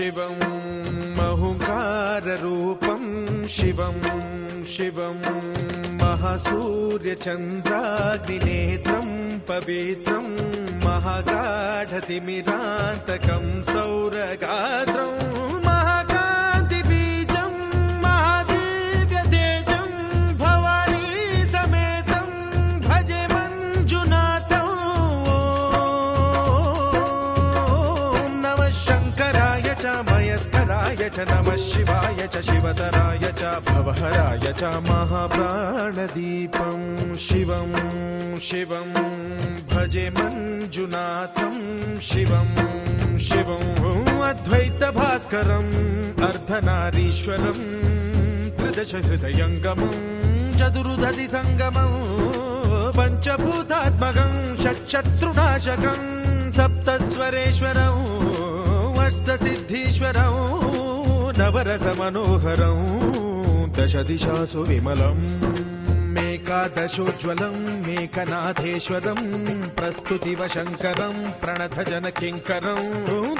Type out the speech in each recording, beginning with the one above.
शिवं महुकाररूपं शिवं शिवं महासूर्यचन्द्राग्निनेत्रं पवित्रं महागाढतिमिरान्तकं सौरगात्रं महाकान्तिबीजं महादिव्यतेजं भवानी समेतं भजे मञ्जुनाथं। नमः शङ्कराय च मयस्कराय च नमः शिवाय च शिवतराय च भवहराय च महाप्राणदीपं शिवं शिवं भजे मञ्जुनाथं शिवं शिवं अद्वैतभास्करम् अर्धनारीश्वरं त्रिदशहृदयङ्गमं चतुर्दधिसङ्गमं पञ्चभूतात्मकं षट्शत्रुनाशकं सप्तस्वरेश्वरं अष्टसिद्धीश्वरं नवरसमनोहरं दशदिशासु विमलम् एकादशोज्ज्वलं मेकनाथेश्वरं प्रस्तुतिवशङ्करं प्रणतजनकिङ्करं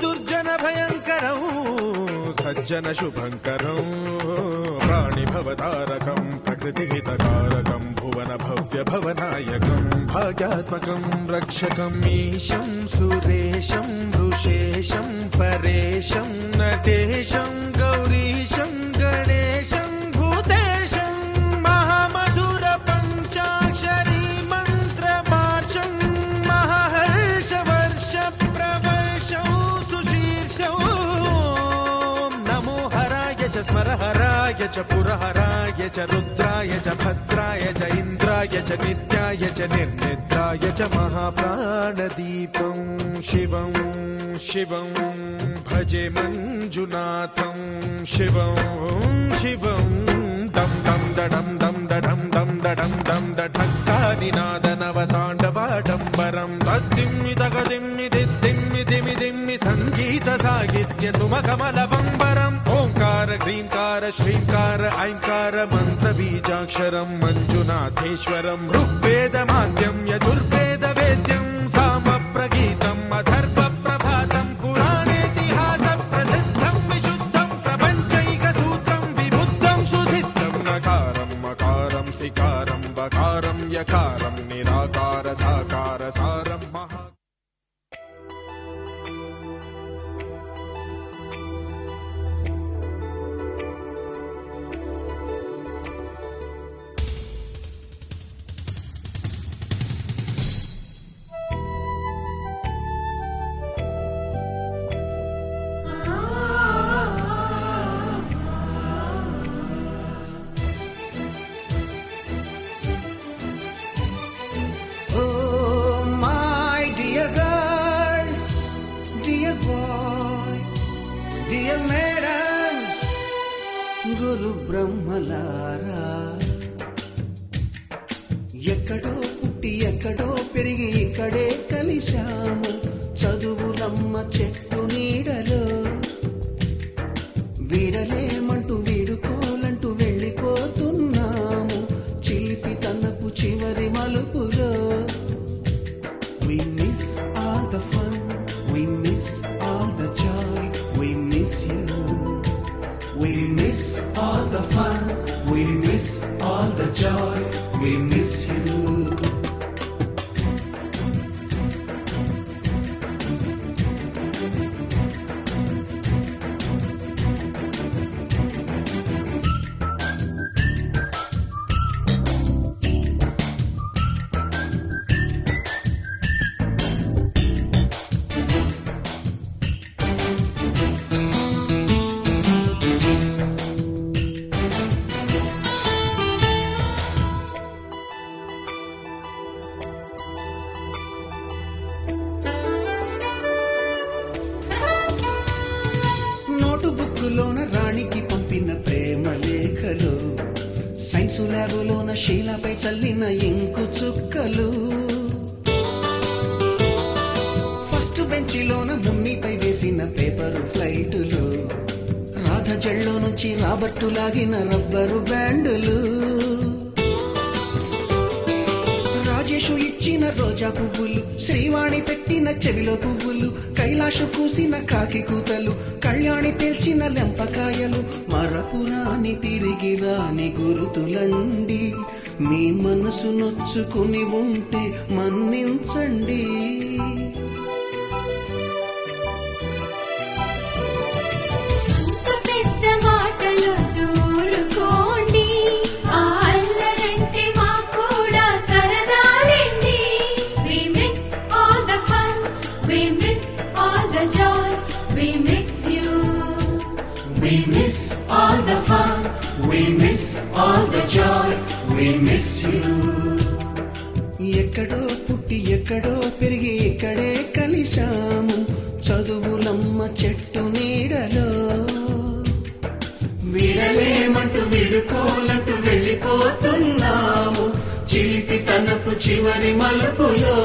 दुर्जनभयङ्करं सज्जनशुभङ्करं प्राणिभवतारकं प्रकृतिहितकारकं भुवनभव्यभवनायकं भाग्यात्मकं रक्षकं ईशं सुरेशं ऋषेशं परेशं नटेशं गौरीशं गणेशं भूतेशं महामधुर पञ्चाक्षरी मन्त्रमार्चं महाहर्षवर्ष प्रवर्षं सुशीर्षं नमो हराय च स्मरहराय च पुरहराय च रुद्राय च भद्राय च इन्द्राय च नित्याय च निर्निद्राय च महाप्राणदीपं शिवं शिवं भजे मञ्जुनाथं शिवं शिवं दं दं दडं दं दडं दं दडं दं दठक्कानिनादनवताण्डवाडम्बरं तद्दिम्मि तगदिम्मि दिद्दिम्मि दिमि दिम्मि सङ्गीतसाहित्य सुमकमलबम्बरम् ओङ्कार ह्रीङ्कार श्रीङ्कार ऐङ्कार मन्त्रबीजाक्षरं मञ्जुनाथेश्वरं ऋग्वेदमाद्यं यजुर्वेदवेद्यं सामप्रगीतम् अथर्वप्रभातं पुराणेतिहासप्रसिद्धं विशुद्धं प्रपञ्चैकसूत्रं विबुद्धं सुसिद्धं नकारं मकारं सिकारं बकारं यकारं निराकार साकार सारं महा గురు బ్రహ్మలారా ఎక్కడో పుట్టి ఎక్కడో పెరిగి ఇక్కడే కలిశాము చదువులమ్మ చెట్టు నీడలో వీడలేమంటూ వీడుకోలంటూ వెళ్ళిపోతున్నాము చిలిపి తనపు చివరి మలుపులో We miss all the fun, we miss all the joy, we miss you. We miss all the fun, we miss all the joy, we miss you. బుక్కులోన రాణికి పంపిన ప్రేమ లేఖలు సైన్సు ల్యాబులోన శీలపై చల్లిన ఇంకు చుక్కలు ఫస్ట్ బెంచిలోన మున్నిపై వేసిన పేపరు ఫ్లైటులు రాధ జల్లో నుంచి రాబర్టు లాగిన rubber బ్యాండులు Ramesh ఇచ్చిన రోజా పువ్వులు, శ్రీవాణి పెట్టిన చెవిలో పువ్వులు, కైలాషు కూసిన కాకి కూతలు, కళ్యాణి పేల్చిన లెంపకాయలు, మరపురాని తిరిగి రాని గురుతులండి. మీ మనసు నొచ్చుకుని ఉంటే మన్నించండి. We miss all the fun, we miss all the joy, we miss you. ఎక్కడో పుట్టి ఎక్కడో పెరిగి ఇక్కడే కలిశాము, చదువులమ్మ చెట్టు నీడలో. విడలేమంటూ విడుకోలంటూ వెళ్ళిపోతున్నాము, చిలిపి తనపు చివరి మలుపులో.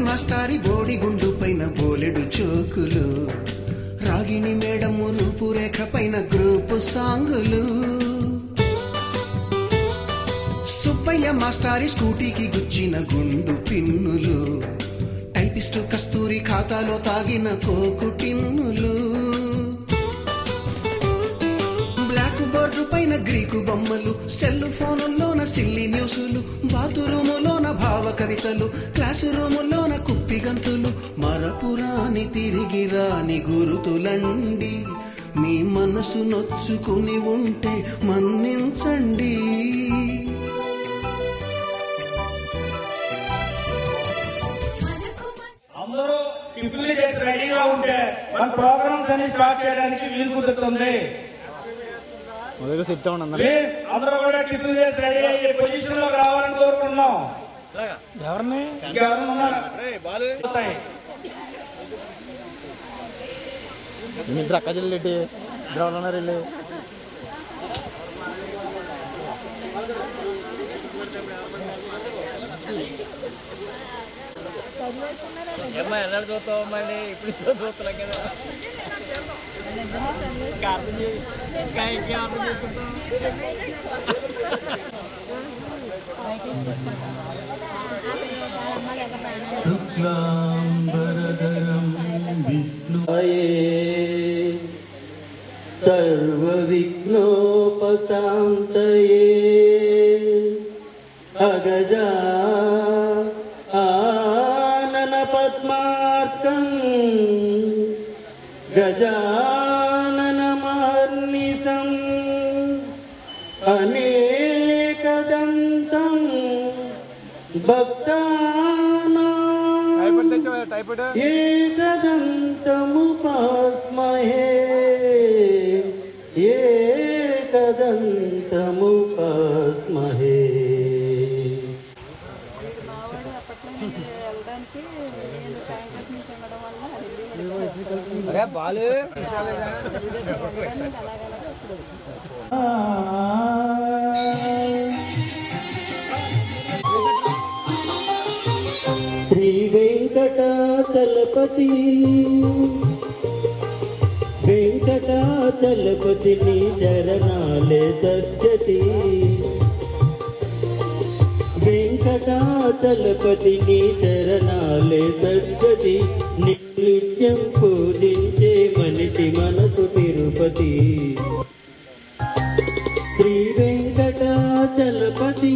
మాస్టారి బోడిగుండు పైన బోలెడు చోకులు, రాగిణి మేడము రూపురేఖ పైన గ్రూపు సాంగులు, సుబ్బయ్య మాస్టారి స్కూటీకి గుచ్చిన గుండు పిన్నులు, టైపిస్టు కస్తూరి ఖాతాలో తాగిన కోకు టిన్నులు, బ్లాక్ బోర్డు పైన గ్రీకు బొమ్మలు, సెల్ ఫోనుల్లోన సిల్లి న్యూసులు, బాతురూములోన భావ కవితలు, క్లాసు రూములోన కుప్పి గంతులు, మరపురాని తిరిగి రాని గురుతులండి. మీ మనసు నొచ్చుకుని ఉంటే మన్నించండి. అందరూ టిఫిన్లు చేసి రెడీగా ఉంటే మన ప్రోగ్రామ్స్ అన్ని స్టార్ట్ చేయడానికి వీలు కుదురుతుంది. అందరూ కూడా టిఫిన్ చేసి రెడీ అయ్యే పొజిషన్ లో రావాలని కోరుకుంటున్నాం. ఎవరిని ఇద్దరు అక్క చెల్లి ఇద్దరు వాళ్ళు ఉన్నారు వెళ్ళి ఎలా చూస్తామని ఇప్పుడు చూస్తున్నాం కదా. అర్థం చేసుకుంటాం. सर्वविघ्नोपशान्तये अगजा आनन पद्मार्कम् गजाननमहर्निशम् अनेकदन्तम् भक्तानाम् एकदन्तमुपास्महे एकदन्तमुपास्महे. అరే బాలు శ్రీ వెంకటాచలపతి వెంకటాచలపతి నీ చరణాలే సజ్జతి వెంకటాచలపతి నీ చరణాలే సజ్జతి నిత్యం పూజించే మనిషి మనసు తిరుపతి. శ్రీ వెంకటాచలపతి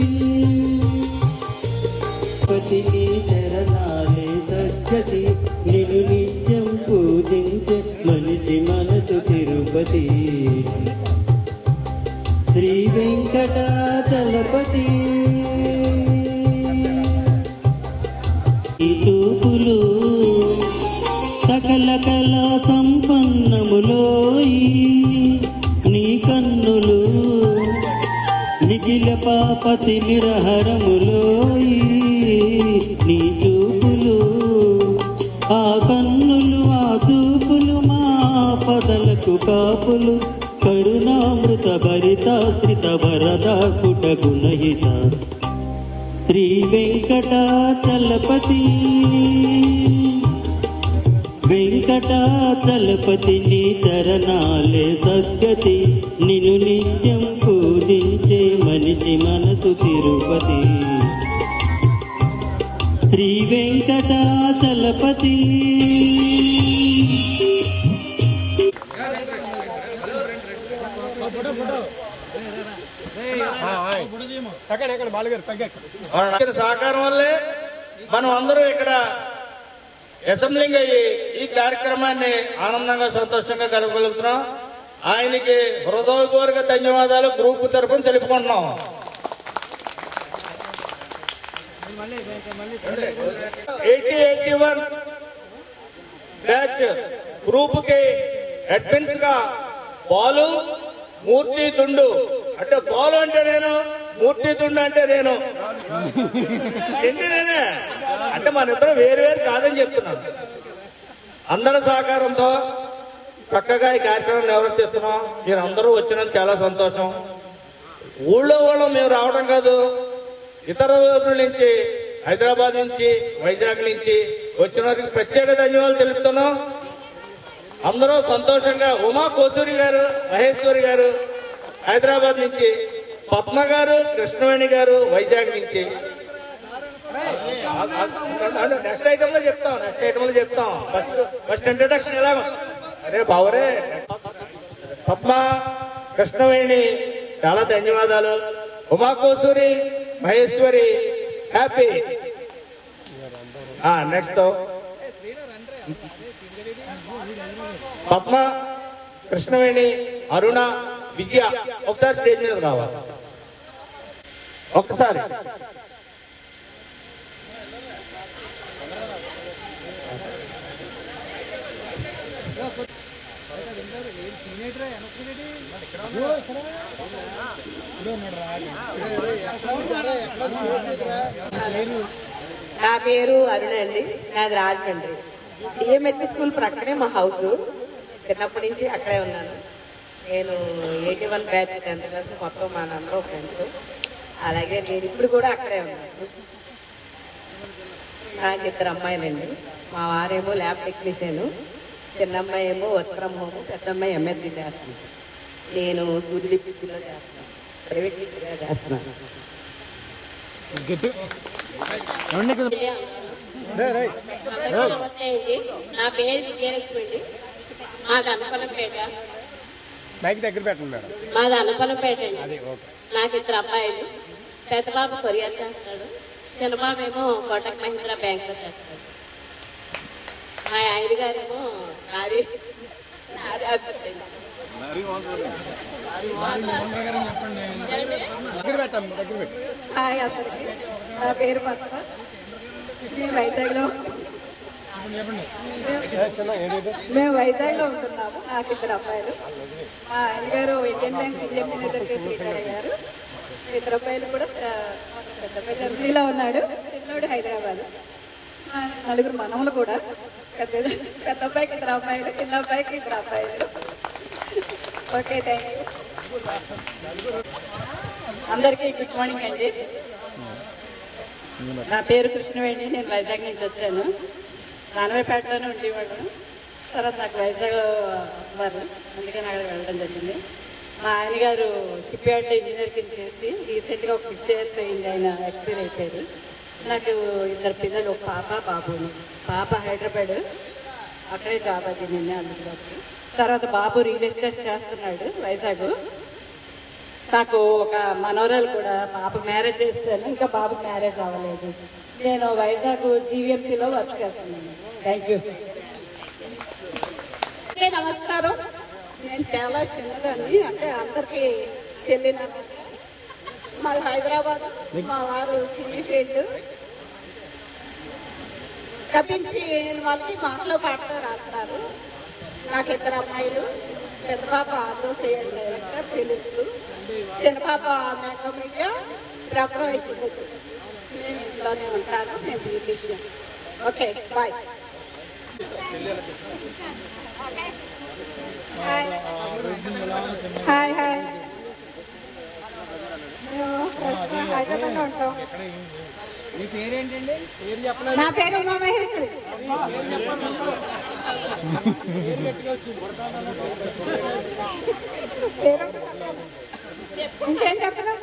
పతి నీ చరణాలే సజ్జతి నిన్ను నిత్యం పూజించే మనిషి మనసు తిరుపతి. శ్రీ వెంకటాచలపతి చూపులు సకల కళా సంపన్నములోయి నీ కన్నులు నిఖిల పాప తిమిరహరములోయి నీ చూపులు ఆ కన్నులు ఆ చూపులు మా పదలకు కాపులు కరుణామృత భరితాశ్రిత వరదా కుట గుణహిత శ్రీ వెంకటాచలపతి వెంకటాచలపతి నీ చరణాలే సద్గతి నిన్ను నిత్యం పూజించే మనిషి మనసు తిరుపతి శ్రీ వెంకటాచలపతి సహకారం వల్లే మనం అందరూ ఇక్కడ అసెంబ్లింగ్ అయ్యి ఈ కార్యక్రమాన్ని ఆనందంగా సంతోషంగా కలగలుగుతున్నాం. ఆయనకి హృదయపూర్వక ధన్యవాదాలు గ్రూప్ తరఫున తెలుపుకుంటున్నాం. 80-81 బ్యాచ్ గ్రూప్ కి అడ్మిన్స్ గా బాలు, మూర్తి, దుండు. అంటే బాలు అంటే నేను, మూర్తి దుండు అంటే నేను. ఏంటి నేనే అంటే మన ఇద్దరు వేరు వేరు కాదని చెప్తున్నాను. అందరి సహకారంతో చక్కగా ఈ కార్యక్రమం నిర్వర్తిస్తున్నాం. మీరు అందరూ వచ్చినందుకు చాలా సంతోషం. ఊళ్ళో వాళ్ళు మేము రావడం కాదు, ఇతర ఊర్ల నుంచి, హైదరాబాద్ నుంచి, వైజాగ్ నుంచి వచ్చిన వారికి ప్రత్యేక ధన్యవాదాలు తెలుపుతున్నాం. అందరూ సంతోషంగా ఉమా కోసూరి గారు, మహేశ్వరి గారు హైదరాబాద్ నుంచి, పద్మ గారు, కృష్ణవేణి గారు వైజాగ్ నుంచి. నెక్స్ట్ ఐటమ్ లో చెప్తాం. ఫస్ట్ ఇంట్రడక్షన్ ఎలా అరే బావరే. పద్మ, కృష్ణవేణి చాలా ధన్యవాదాలు. ఉమా కోసూరి, మహేశ్వరి హ్యాపీ. నెక్స్ట్ పద్మ, కృష్ణవేణి, అరుణ, విజయ ఒకసారి స్టేజ్ మీద రావాలి. ఒక్కసారి నా పేరు అరుణ అండి, నాది రాజమండ్రి. డిఎంహెచ్ స్కూల్ ప్రక్కనే మా హౌస్. చిన్నప్పటి నుంచి అక్కడే ఉన్నాను. నేను 81 బ్యాచ్ 10th క్లాస్ మొత్తం మా అందరూ ఫ్రెండ్స్. అలాగే నేను ఇప్పుడు కూడా అక్కడే ఉన్నాను. నాకు 2 అమ్మాయిలండి. మా వారేమో ల్యాబ్ టెక్నీషియన్, చిన్న అమ్మాయి ఏమో వర్క్ ఫ్రమ్ హోమ్, పెద్ద అమ్మాయి ఎంఎస్సీ చేస్తాను. నేను సూర్యదీప్ స్కూల్లో చేస్తాను, ప్రైవేట్ టీచర్గా చేస్తున్నాను. నమస్తే అండి, నా పేరు విజయలక్ష్మి అండి. మాది అనపనపేట. మాది అనపనపేట అండి. నాకు 2 అబ్బాయిలు. పెద్ద బాబు కొరియర్ చేస్తాడు, చిన్న బాబు ఏమో కోటక్ మహీంద్రా బ్యాంక్ లో చేస్తాడు. మా ఆయన గారేమో అసలుకి నా పేరు పద్మ. మేము వైజాగ్లో ఉంటున్నాము. నాకు 2 అబ్బాయిలు. మా ఆయన గారు Indian bank senior manager case retire అయ్యారు. 2 అబ్బాయిలు కూడా పెద్ద అబ్బాయి జర్మనీలో ఉన్నాడు, చిన్నోడు హైదరాబాద్. 4 మనములు కూడా. పెద్ద అబ్బాయికి 2 అబ్బాయిలు, చిన్న అబ్బాయికి 2 అబ్బాయిలు. Okay, thank you. అందరికీ గుడ్ మార్నింగ్ అండి. నా పేరు కృష్ణవేణి. నేను వైజాగ్ నుంచి వచ్చాను. రానవేపేటలోనే ఉండేవాడు. తర్వాత నాకు వైజాగ్ వారు, అందుకని అక్కడ వెళ్ళడం జరిగింది. మా ఆయన గారు షిప్ యార్డ్ ఇంజనీర్ కింద చేసి రీసెంట్గా ఒక 6 years అయింది ఆయన ఎక్స్పైర్ అయిపోయారు. నాకు 2 పిల్లలు, ఒక పాప, బాబును. పాప హైదరాబాద్, అక్కడే జాబ్ అది నిన్నే అందుబాటు. తర్వాత బాబు రియల్ ఎస్టేట్ చేస్తున్నాడు వైజాగ్. నాకు ఒక మనవరాలు కూడా, పాప మ్యారేజ్ చేస్తాను, ఇంకా బాబు మ్యారేజ్ అవ్వలేదు. నేను వైజాగ్ జీవీఎంసీలో వర్క్ చేస్తున్నాను. Thank you. నమస్కారం. నేను చాలా చిన్నదాన్ని, అంటే అందరికీ చెల్లిన. మాది హైదరాబాద్. మా వారు సినీ ఫీల్డ్. తప్పించి వాళ్ళకి మాటలో పాటలో రాస్తారు. నాకు 2 అమ్మాయిలు. పెద్ద పాప అసోసియేట్ డైరెక్టర్ తెలుసు, చిన్న పాప మేకమీడియా ప్రోగ్రామ్ ఇచ్చిపోతుంది. నేను ఇంట్లోనే ఉంటాను, నేను beautician. Okay, bye. Hi hi. హైదరాబాద్లో ఉంటాం. నా పేరు ఉమామహేశ్వరి. ఇంకేం చెప్పదు.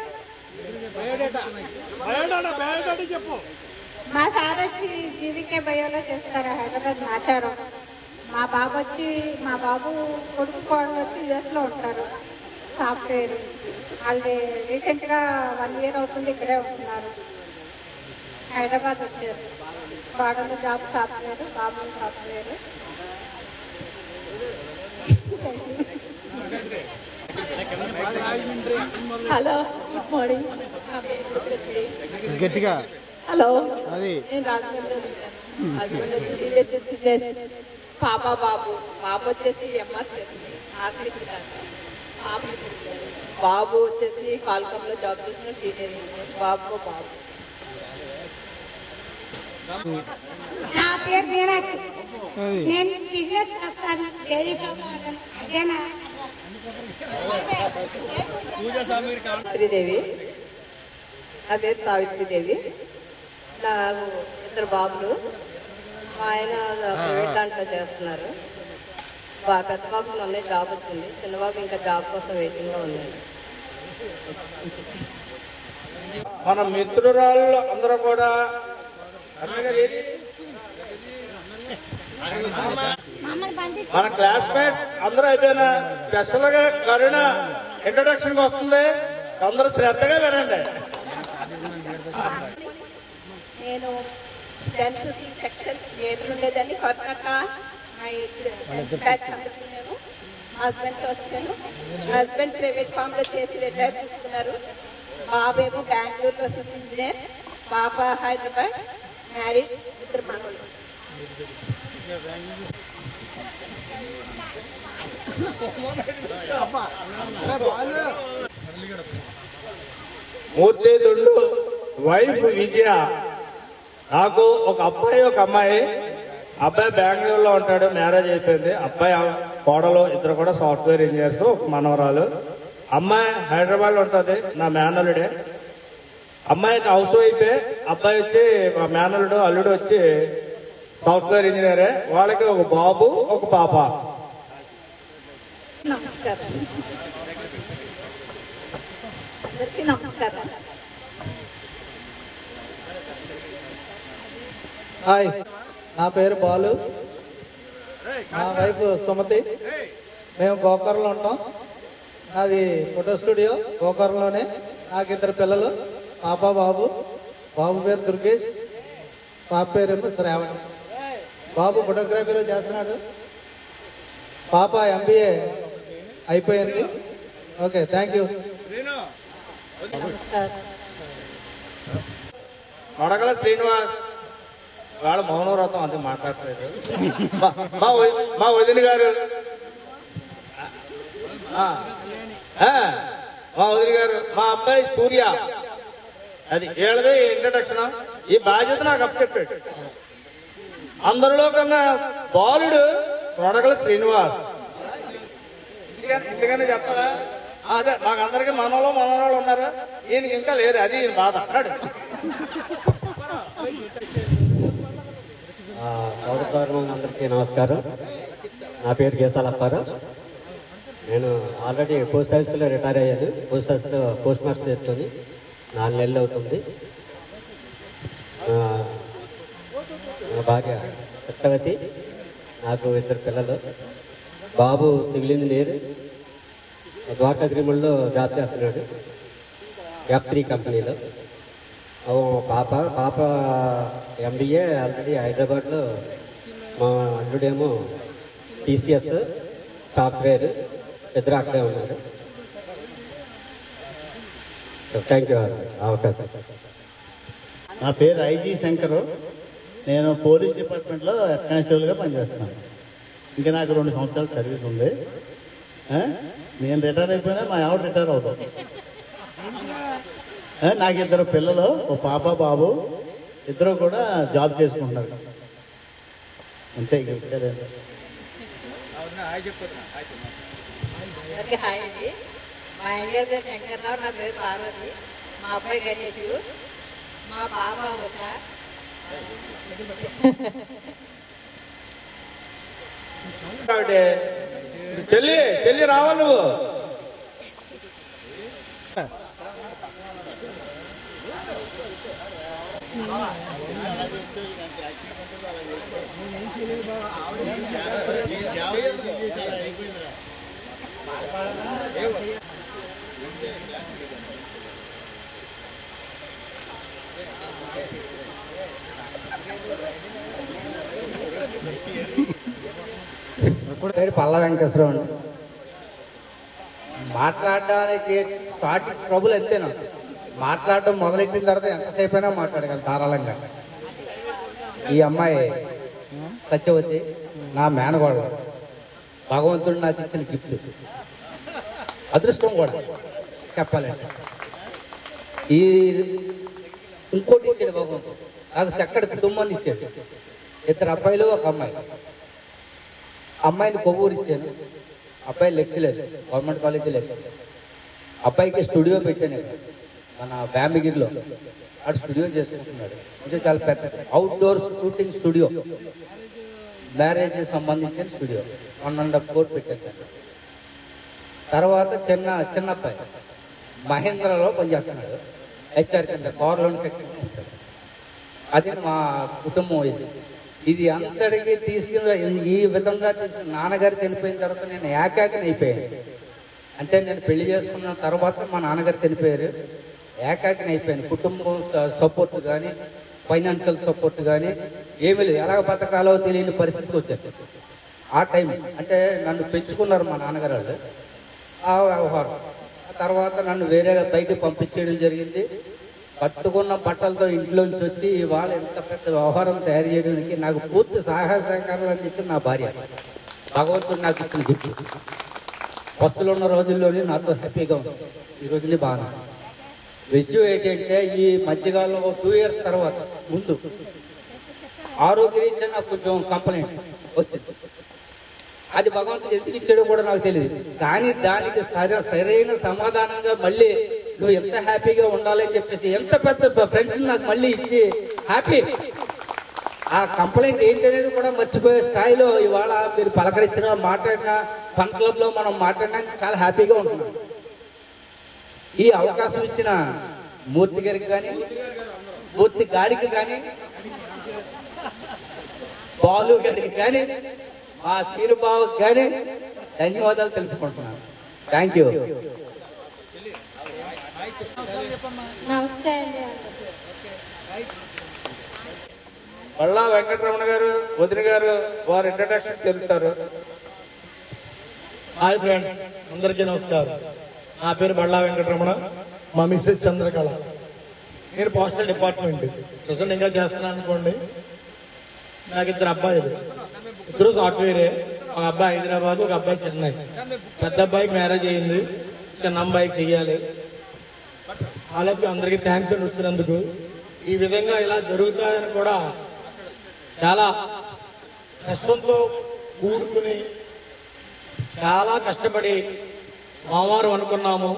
మా సార్ వచ్చి జీవికే బయోలో చేస్తారు, హైదరాబాద్ ఆచారం. మా బాబు కొడుకు కోడలు వచ్చి US లో ఉంటారు, సాఫ్ట్వేర్. వాళ్ళు రీసెంట్గా 1 year అవుతుంది ఇక్కడే ఉంటున్నారు. హైదరాబాద్ వచ్చారు. కోడలు జాబ్ సాఫ్ట్వేర్, బాబు సాఫ్ట్వేర్. Hello, good morning. గట్టిగా హలో, అది నేను రాజమండ్రిలో వచ్చాను. పాప బాబు. బాబు వచ్చేసి MR చేసింది, ఆర్టిస్ట్. బాబు వచ్చేసి కాల్కంలో జాబ్ చేసిన సీనియర్ ఇంజనీర్. బాబు నా పేరు మీనాక్షి. నేను బిజినెస్ చేస్తాను. సావిత్రిదేవి. నా పేరు సావిత్రిదేవి. నాకు 2 బాబులు. మా ఆయన ప్రైవేట్ దాంట్లో చేస్తున్నారు. పెద్ద బాబు మొన్నే జాబ్ వచ్చింది, చిన్న బాబు ఇంకా జాబ్ కోసం వెయిటింగ్ లో ఉన్నాడు. మన మిత్రురాళ్ళు అందరూ కూడా మన క్లాస్మేట్స్ అందరూ అయిపోయినా స్పెషల్ గా కరుణ ఇంట్రొడక్షన్ వస్తుంది, అందరూ శ్రద్ధగా వినండి. నేను 10th సెక్షన్ థియేటర్ ఉండేదాన్ని కొత్తగా. నేను హస్బెండ్తో వచ్చాను. హస్బెండ్ ప్రైవేట్ ఫామ్ లో చేసి రిటైర్ తీసుకున్నారు. బాబేమో బెంగళూరులో సివిల్ ఇంజనీర్, పాప హైదరాబాద్, మ్యారీడ్, 2 మనవలు. మూర్తి దుండు వైఫ్ విజయ. నాకు ఒక అబ్బాయి ఒక అమ్మాయి. అబ్బాయి బెంగళూరులో ఉంటాడు, మ్యారేజ్ అయిపోయింది. అబ్బాయి కోడలు 2 కూడా సాఫ్ట్వేర్ ఇంజనీర్స్, ఒక మనవరాలు. అమ్మాయి హైదరాబాద్ లో ఉంటుంది, నా మేనల్లుడే. అమ్మాయికి హౌస్ వైఫే, అబ్బాయి వచ్చి మా మేనల్లుడు అల్లుడు వచ్చి సాఫ్ట్వేర్ ఇంజనీరే. వాళ్ళకి ఒక బాబు ఒక పాప. నమస్కారం, అందరికీ నమస్కారం. హాయ్, నా పేరు బాలు, మా వైఫ్ సుమతి. మేము గోకర్లో ఉంటాం. నాది ఫోటో స్టూడియో గోకర్లోనే. నాకు 2 పిల్లలు, పాప బాబు. బాబు పేరు దుర్గేష్, పాప పేరేమో శ్రావణి. బాబు ఫోటోగ్రఫీలో చేస్తున్నాడు, పాప MBA అయిపోయింది. Okay, thank you. Kodagala Srinivas వాళ్ళ మౌనవ్రతం అంతే మాట్లాడలేదు. మా వదిన గారు, మా వదిన గారు, మా అబ్బాయి సూర్య. అది ఏళ్ళదే ఇంట్రడక్షన్. ఈ బాధ్యత నాకు అప్పచెప్పాడు. అందరిలో కన్నా బాలుడు కొడగల శ్రీనివాస్. ఇంటికనే చెప్పాలా? అదే మాకు అందరికి మనవరాళ్ళు ఉన్నారు, ఈయనకి ఇంకా లేరు. అది ఈయన బాధ అన్నాడు. అందరికీ నమస్కారం. నా పేరు గీతాల అప్పారావు. నేను ఆల్రెడీ పోస్ట్ ఆఫీస్లో రిటైర్ అయ్యాను. పోస్ట్ ఆఫీస్లో పోస్ట్ మాస్టర్ చేసుకొని 4 నెలలు అవుతుంది. నా భార్య సత్యవతి, నాకు 2 పిల్లలు. బాబు సివిల్ ఇంజనీర్, ద్వారకా తిరుమలలో జాబ్ చేస్తున్నాడు, F3 కంపెనీలో. పాప MBA ఆల్రెడీ హైదరాబాద్లో. మా అల్లుడేమో TCS సాఫ్ట్వేర్. 2 అక్కడే ఉన్నారు. థ్యాంక్ యూ అవకాశం. నా పేరు IG శంకరు. నేను పోలీస్ డిపార్ట్మెంట్లో హెడ్ కానిస్టేబుల్గా పనిచేస్తున్నాను. ఇంకా నాకు 2 సంవత్సరాల సర్వీస్ ఉంది. నేను రిటైర్ అయిపోయినా మా ఆవిడ రిటైర్ అవుతాం. నాకు 2 పిల్లలు, ఓ పాప బాబు, ఇద్దరు కూడా జాబ్ చేసుకుంటున్నారు. అంతే. అందరికీ హాయ్ అండి. మా ఆయన గారి పేరు శంకర్రావు, నా పేరు పార్వతి, మా అబ్బాయి గణేష్, మా పాప ఉష. చెల్లి చెల్లి రావాలి నువ్వు. పేరు పల్లా వెంకటేశ్వరరావు అండి. మాట్లాడడానికి స్టార్టింగ్ ట్రబుల్ ఎంతేనా, మాట్లాడడం మొదలెట్టిన తర్వాత ఎంతసేపు అయినా మాట్లాడగలను ధారాళంగా. ఈ అమ్మాయి సత్యవతి నా మేనగోడ. భగవంతుడు నాకు ఇచ్చిన గిఫ్ట్, అదృష్టం కూడా చెప్పాలంటే. ఈ ఇంకోటి ఇచ్చాడు భగవంతుడు నాకు, చక్కటి కుటుంబాన్ని ఇచ్చాడు. 2 అబ్బాయిలు 1 అమ్మాయి. అమ్మాయిని కొవ్వూరు ఇచ్చాను. అబ్బాయి లెక్చరర్, గవర్నమెంట్ కాలేజీ లెక్చరర్. అబ్బాయికి స్టూడియో పెట్టాను మన బ్యాంబగిరిలో. అటు స్టూడియో చేసుకుంటున్నాడు. అంటే చాలా పెద్ద అవుట్డోర్ షూటింగ్ స్టూడియో, మ్యారేజ్ సంబంధించిన స్టూడియో. 1.5 కోట్లు పెట్టాను. తర్వాత చిన్న అబ్బాయి మహేంద్రలో పనిచేస్తున్నాడు, హెచ్ఆర్ కింద కార్ లోన్ సెక్టర్. అది మా కుటుంబం. ఇది అంతటికి తీసుకుని ఈ విధంగా తీసుకుని నాన్నగారు చనిపోయిన తర్వాత నేను ఏకాకిని అయిపోయాను. అంటే నేను పెళ్లి చేసుకున్న తర్వాత మా నాన్నగారు చనిపోయారు, ఏకాకిని అయిపోయాను. కుటుంబం సపోర్ట్ కానీ ఫైనాన్షియల్ సపోర్ట్ కానీ ఏమీ లేదు. ఎలాగ బతకాలో తెలియని పరిస్థితికి వచ్చాను. ఆ టైం అంటే నన్ను పెంచుకున్నారు మా నాన్నగారు వాళ్ళు. ఆ వ్యవహారం తర్వాత నన్ను వేరే పైకి పంపించేయడం జరిగింది. కట్టుకున్న బట్టలతో ఇంట్లోంచి వచ్చి ఇవాళ ఎంత పెద్ద వ్యవహారం తయారు చేయడానికి నాకు పూర్తి సహాయ సహకారాలు అందించింది నా భార్య. భగవంతుడు నాకు ఇచ్చిన గిఫ్ట్. వస్తువులు ఉన్న రోజుల్లోనే నాతో హ్యాపీగా ఉంది. ఈ రోజుని బాగా. విషయం ఏంటంటే ఈ మధ్యకాలంలో 2 ఇయర్స్ తర్వాత ముందు ఆరోగ్యరీత్యా నాకు కొంచెం కంప్లైంట్ వచ్చింది. అది భగవంతుడు ఎందుకు ఇచ్చాడో కూడా నాకు తెలియదు. కానీ దానికి సరైన సమాధానంగా మళ్ళీ నువ్వు ఎంత హ్యాపీగా ఉండాలని చెప్పేసి ఎంత పెద్ద ఫ్రెండ్స్ నాకు మళ్ళీ ఇచ్చి హ్యాపీ. ఆ కంప్లైంట్ ఏంటనేది కూడా మర్చిపోయే స్థాయిలో ఇవాళ మీరు పలకరించిన మాట్లాడిన ఫన్ క్లబ్ లో మనం మాట్లాడడానికి చాలా హ్యాపీగా ఉంటున్నాం. ఈ అవకాశం ఇచ్చిన మూర్తి గారికి కానీ, మూర్తి గాడికి కానీ, బాలు గారికి కానీ, మా శ్రీనుబాబుకి కానీ ధన్యవాదాలు తెలుపుకుంటున్నాను. Thank you. నమస్తే అండి. మళ్ళా వెంకటరమణ గారు, వదిన గారు వారు ఇంట్రడక్షన్ తెలుపుతారు. హాయ్ ఫ్రెండ్స్, అందరికీ నమస్కారం. నా పేరు బళ్ళా వెంకటరమణ, మా మిస్సెస్ చంద్రకళ. నేను పోస్టల్ డిపార్ట్మెంట్ ప్రజెంట్ ఇంకా చేస్తున్నాను అనుకోండి. నాకు 2 అబ్బాయిలు, 2 సాఫ్ట్వేరే. ఒక అబ్బాయి హైదరాబాద్, ఒక అబ్బాయి చెన్నై. పెద్ద అబ్బాయికి మ్యారేజ్ అయ్యింది, చిన్న అబ్బాయికి చెయ్యాలి. వాళ్ళకి అందరికీ థ్యాంక్స్ అని వచ్చినందుకు. ఈ విధంగా ఇలా జరుగుతాయని కూడా చాలా కష్టంతో కూడుకుని చాలా కష్టపడి సోమవారం అనుకున్నాము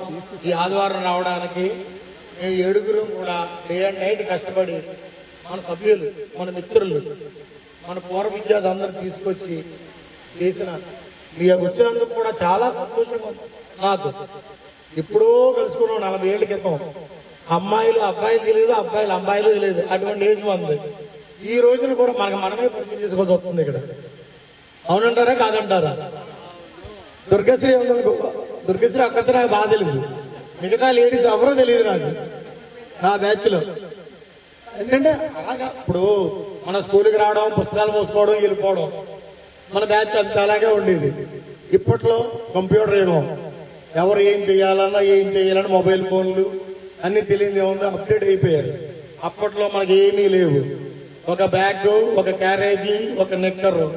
ఈ ఆదివారం రావడానికి. మేము 7 కూడా డే అండ్ నైట్ కష్టపడి మన సభ్యులు, మన మిత్రులు, మన పూర్వ విద్యార్థులు అందరూ తీసుకొచ్చి చేసిన మీకు వచ్చినందుకు కూడా చాలా సంతోషంగా ఉంది. నాకు ఎప్పుడో కలుసుకున్నాం 40 ఏళ్ల క్రితం. అమ్మాయిలు అబ్బాయిలు తెలియదు, అబ్బాయిలు అమ్మాయిలు తెలియదు, అటువంటి ఏజ్ మంది. ఈ రోజున కూడా మనమే పరిచయం చేసుకోవాల్సి వస్తుంది ఇక్కడ. అవునంటారా కాదంటారా? దుర్గశ్రీ ఉందనుకో, దుర్గశ్రీ అక్కడితో నాకు బాగా తెలుసు. మిగతా లేడీస్ ఎవరో తెలియదు నాకు నా బ్యాచ్ లో. ఎందుకంటే అలాగా ఇప్పుడు మన స్కూల్కి రావడం, పుస్తకాలు మోసుకోవడం, వెళ్ళిపోవడం, మన బ్యాచ్ అంత అలాగే ఉండేది. ఇప్పట్లో కంప్యూటర్ యుగం, ఎవరు ఏం చేయాలన్నా ఏం చేయాలన్నా మొబైల్ ఫోన్లు అన్ని తెలియదు ఏముందో అప్డేట్ అయిపోయారు. అప్పట్లో మనకి ఏమీ లేవు. ఒక బ్యాగ్, ఒక క్యారేజీ, ఒక నిక్కరు,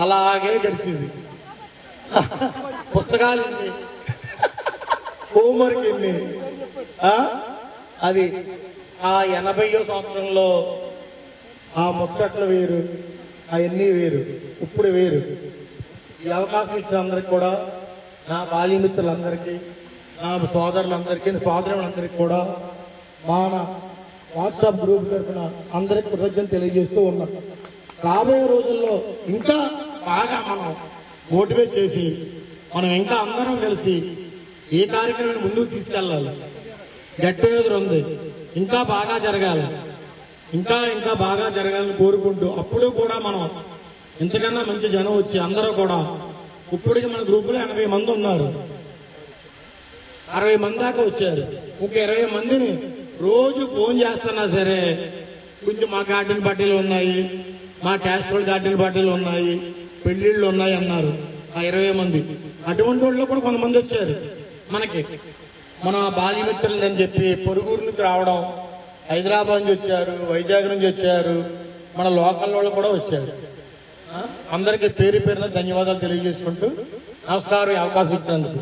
అలాగే గడిచింది. పుస్తకాలు ఇన్ని, హోంవర్క్ ఇన్ని. అది ఆ 80వ సంవత్సరంలో ఆ ముచ్చట్లు వేరు, అవన్నీ వేరు, ఇప్పుడు వేరు. ఈ అవకాశం ఇచ్చిన అందరికి కూడా, నా బాల్యమిత్రులందరికీ, నా సోదరులందరికీ, సోదరులందరికీ కూడా మన వాట్సాప్ గ్రూప్ తరఫున అందరికి కృతజ్ఞతలు తెలియజేస్తూ ఉన్నాం. రాబోయే రోజుల్లో ఇంకా బాగా మనం మోటివేట్ చేసి మనం ఇంకా అందరం కలిసి ఏ కార్యక్రమాన్ని ముందుకు తీసుకెళ్ళాలి. గెట్ టుగెదర్ ఉంది, ఇంకా బాగా జరగాలి, ఇంకా ఇంకా బాగా జరగాలని కోరుకుంటూ, అప్పుడు కూడా మనం ఇంతకన్నా మంచి జనం వచ్చి అందరూ కూడా, ఇప్పటికి మన గ్రూపులో 80 మంది ఉన్నారు, 60 మంది దాకా వచ్చారు. ఒక 20 మందిని రోజు ఫోన్ చేస్తున్నా సరే, కొంచెం మా గార్డెన్ పార్టీలు ఉన్నాయి, మా క్యాస్ట్రోల్ గార్డెన్ పార్టీలు ఉన్నాయి, పెళ్లిళ్ళు ఉన్నాయి అన్నారు ఆ 20 మంది. అటువంటి వాళ్ళు కూడా కొంతమంది వచ్చారు మనకి, మన బాల్యమిత్రులు అని చెప్పి పొరుగురు నుంచి రావడం, హైదరాబాద్ నుంచి వచ్చారు, వైజాగ్ నుంచి వచ్చారు, మన లోకల్ వాళ్ళు కూడా వచ్చారు. అందరికీ పేరు పేరున ధన్యవాదాలు తెలియజేసుకుంటూ నమస్కారం, ఈ అవకాశం ఇచ్చినందుకు.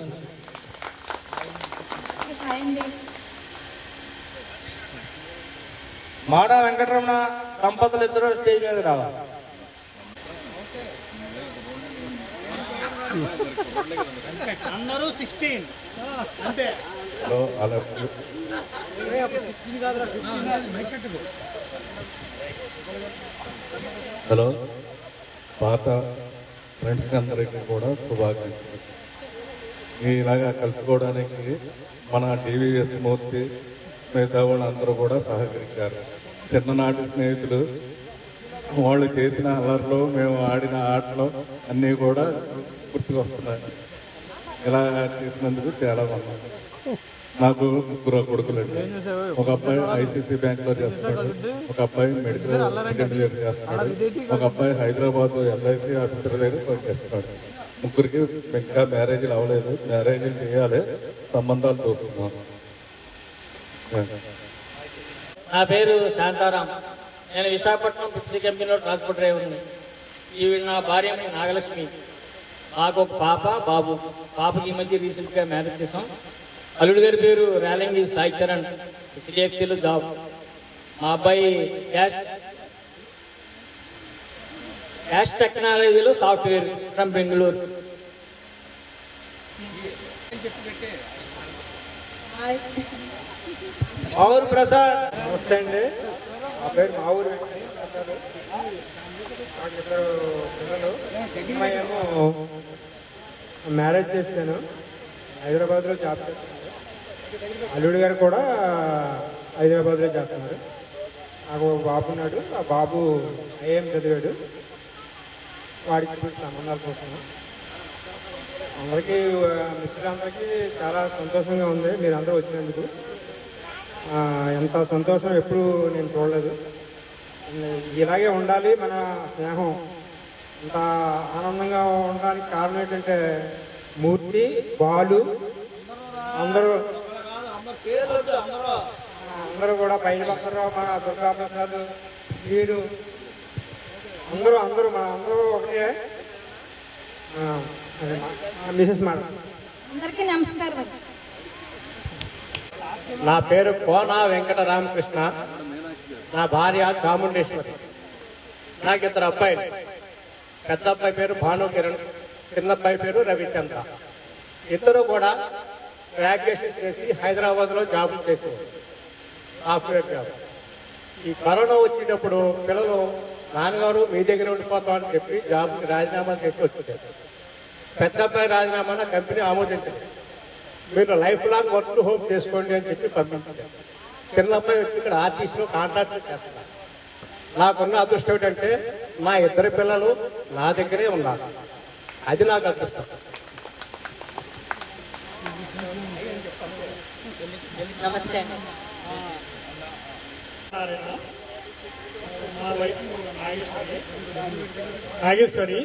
మాడా వెంకటరమణ దంపతులు ఇద్దరు స్టేజ్ మీద రావాలి. అందరూ 16 అంతే. హలో, పాత ఫ్రెండ్స్కి అందరికీ కూడా శుభాకాంక్షలు. ఇలాగా కలుసుకోవడానికి మన టీవీఎస్ మూర్తి మిగతా వాళ్ళు అందరూ కూడా సహకరించారు. చిన్ననాటి స్నేహితులు, వాళ్ళు చేసిన అల్లర్లు, మేము ఆడిన ఆటలు అన్నీ కూడా గుర్తుకొస్తున్నాయి. ఇలా చేసినందుకు చాలా బాగుంది. నాకు 3 కొడుకులండి. ఒక అబ్బాయి ఐసిసి బ్యాంక్ లో చేస్తున్నాడు, ఒక అబ్బాయి మెడికల్ ఇంజనీర్ చేస్తున్నాడు, ఒక అబ్బాయి హైదరాబాద్ LIC ఆఫీసర్ దగ్గర పనిచేస్తున్నాడు. ముగ్గురికి ఇంకా మ్యారేజీలు అవ్వలేదు, మ్యారేజీలు చేయాలి, సంబంధాలు చూస్తున్నాం. నా పేరు శాంతారాం. నేను విశాఖపట్నం పిప్సీ కంపెనీలో ట్రాన్స్పోర్ట్ డ్రైవర్ని. ఈవిడ నా భార్య నాగలక్ష్మి. మాకు ఒక పాప, బాబు. పాపకి ఈ మధ్య రీసెంట్గా మ్యారేజ్ చేసాం. అల్లుడి గారి పేరు రేలంగి సాయి చరణ్, HDFCలో జాబ్. మా అబ్బాయి క్యాష్ టెక్నాలజీలో సాఫ్ట్వేర్ ఫ్రమ్ బెంగళూరు. మావూరు ప్రసాద్. నమస్తే అండి, నా పేరు మావూరు ప్రసాద్. నాకు 2 పిల్లలు. అమ్మాయేమో మ్యారేజ్ చేశాను, హైదరాబాద్లో జాబ్ చేస్తున్నాను. అల్లుడి గారు కూడా హైదరాబాద్లో చేస్తున్నారు. నాకు ఒక బాబు ఉన్నాడు, ఆ బాబు IAM చదివాడు. వాడికి ఇప్పుడు సంబంధాలు చూస్తున్నాం. అందరికీ, మిత్రులందరికీ చాలా సంతోషంగా ఉంది మీరందరూ వచ్చినందుకు. ఎంత సంతోషం ఎప్పుడు నేను చూడలేదు. ఇలాగే ఉండాలి మన స్నేహం. ఇంత ఆనందంగా ఉండడానికి కారణం ఏంటంటే మూర్తి, బాలు, అందరూ కూడా పైన భక్తరావు, మన దుర్గాప్రసాద్, వీరు అందరూ మన అందరూ ఒకటే. మిసెస్ మేడం, అందరికీ నమస్కారం. నా పేరు కోన వెంకట రామకృష్ణ. నా భార్య చాముండేశ్వరి. నాకు 2 అబ్బాయిలు. పెద్ద అబ్బాయి పేరు భానుకిరణ్, చిన్న అబ్బాయి పేరు రవిచంద్ర. ఇద్దరు కూడా గ్రాడ్యుయేషన్ చేసి హైదరాబాద్లో జాబ్ చేసేవారు, సాఫ్ట్వేర్ జాబ్. ఈ కరోనా వచ్చేటప్పుడు పిల్లలు, నాన్నగారు మీ దగ్గర ఉండిపోతామని చెప్పి జాబ్కి రాజీనామా చేసి వచ్చారు. పెద్ద అబ్బాయి రాజీనామా కంపెనీ ఆమోదించింది. మీరు life long work to home చేసుకోండి అని చెప్పి పంపించారు. చిన్న అబ్బాయి వచ్చి ఇక్కడ ఆర్టీసీలో కాంట్రాక్టర్ చేస్తున్నారు. నాకున్న అదృష్టం ఏంటంటే నా 2 పిల్లలు నా దగ్గరే ఉన్నారు. అది నాకు అదృష్టం. నమస్తే అండి. నాగేశ్వరి.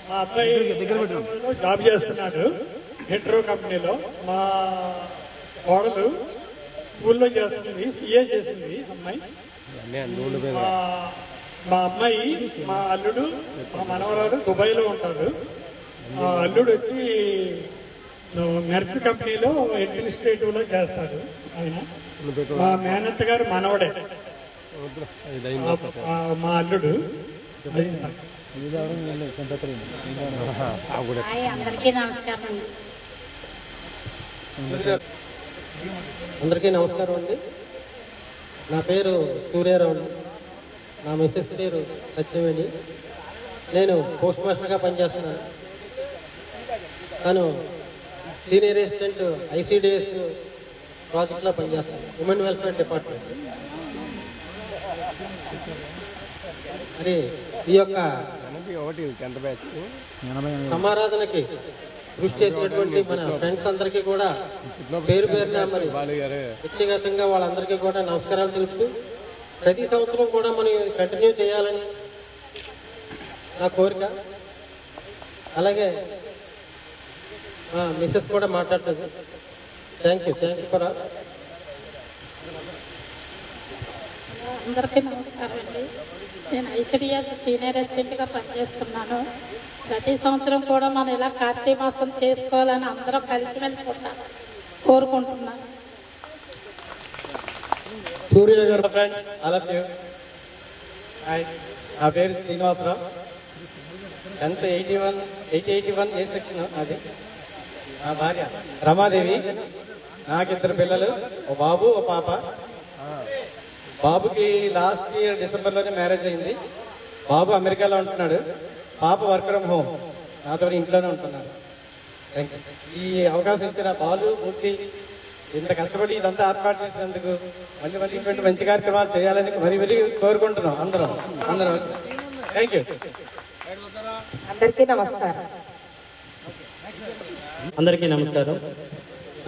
మా అబ్బాయి జాబ్ చేస్తున్నాడు హెట్రో కంపెనీలో. మా కోడలు స్కూల్లో చేస్తుంది, CA చేసింది అమ్మాయి. మా మా అమ్మాయి, మా అల్లుడు, మా మనవరాలు దుబాయ్లో ఉంటారు. మా అల్లుడు వచ్చి మెర్క్ కంపెనీలో అడ్మినిస్ట్రేటివ్ లో చేస్తాడు ఆయన. మా మేనత్త గారు మనవడే మా అల్లుడు. అందరికీ నమస్కారం అండి. అందరికీ నమస్కారం అండి. నా పేరు సూర్యారావు. నా మిస్సెస్ పేరు సత్యవేణి. నేను పోస్ట్ మాస్టర్గా పనిచేస్తున్నాను. తను సీనియర్ అసిస్టెంట్ ICDS ప్రాజెక్ట్లో పనిచేస్తాను, ఉమెన్ వెల్ఫేర్ డిపార్ట్మెంట్. మరి ఈ యొక్క సమారాధనకి కృషి చేసినటువంటి మన ఫ్రెండ్స్ అందరికీ కూడా పేరు పేరున మరి వ్యక్తిగతంగా వాళ్ళందరికీ కూడా నమస్కారాలు తెలుపుతూ, ప్రతి సంవత్సరం కూడా మనం కంటిన్యూ చేయాలని నా కోరిక. అలాగే మిస్సెస్ కూడా మాట్లాడుతుంది. Thank you for all. అందరికీ నమస్కారం అండి. నేను ICDS సీనియర్ అసిస్టెంట్గా పనిచేస్తున్నాను. ప్రతి సంవత్సరం కూడా మనం ఇలా కార్తీక మాసం చేసుకోవాలని అందరం కలిసిమెలిసి ఉండాలని కోరుకుంటున్నాను. సూర్య గారు friends, all of you. Hi, నా పేరు శ్రీనివాసరావు. 10th 881 ఏ సెక్షన్ అది. నా భార్య రమాదేవి. నాకు 2 పిల్లలు, ఓ బాబు ఓ పాప. బాబుకి లాస్ట్ ఇయర్ డిసెంబర్లోనే మ్యారేజ్ అయింది. బాబు అమెరికాలో ఉంటున్నాడు, పాప వర్క్ ఫ్రమ్ హోమ్, నాతో ఇంట్లోనే ఉంటున్నాడు. Thank you. ఈ అవకాశం ఇచ్చిన బాలు మూర్తి ఇంత కష్టపడి ఇదంతా ఏర్పాటు చేసినందుకు మళ్ళీ ఇటువంటి మంచి కార్యక్రమాలు చేయాలని మరీ కోరుకుంటున్నాం అందరం. Thank you. అందరికీ నమస్కారం. అందరికీ నమస్కారం.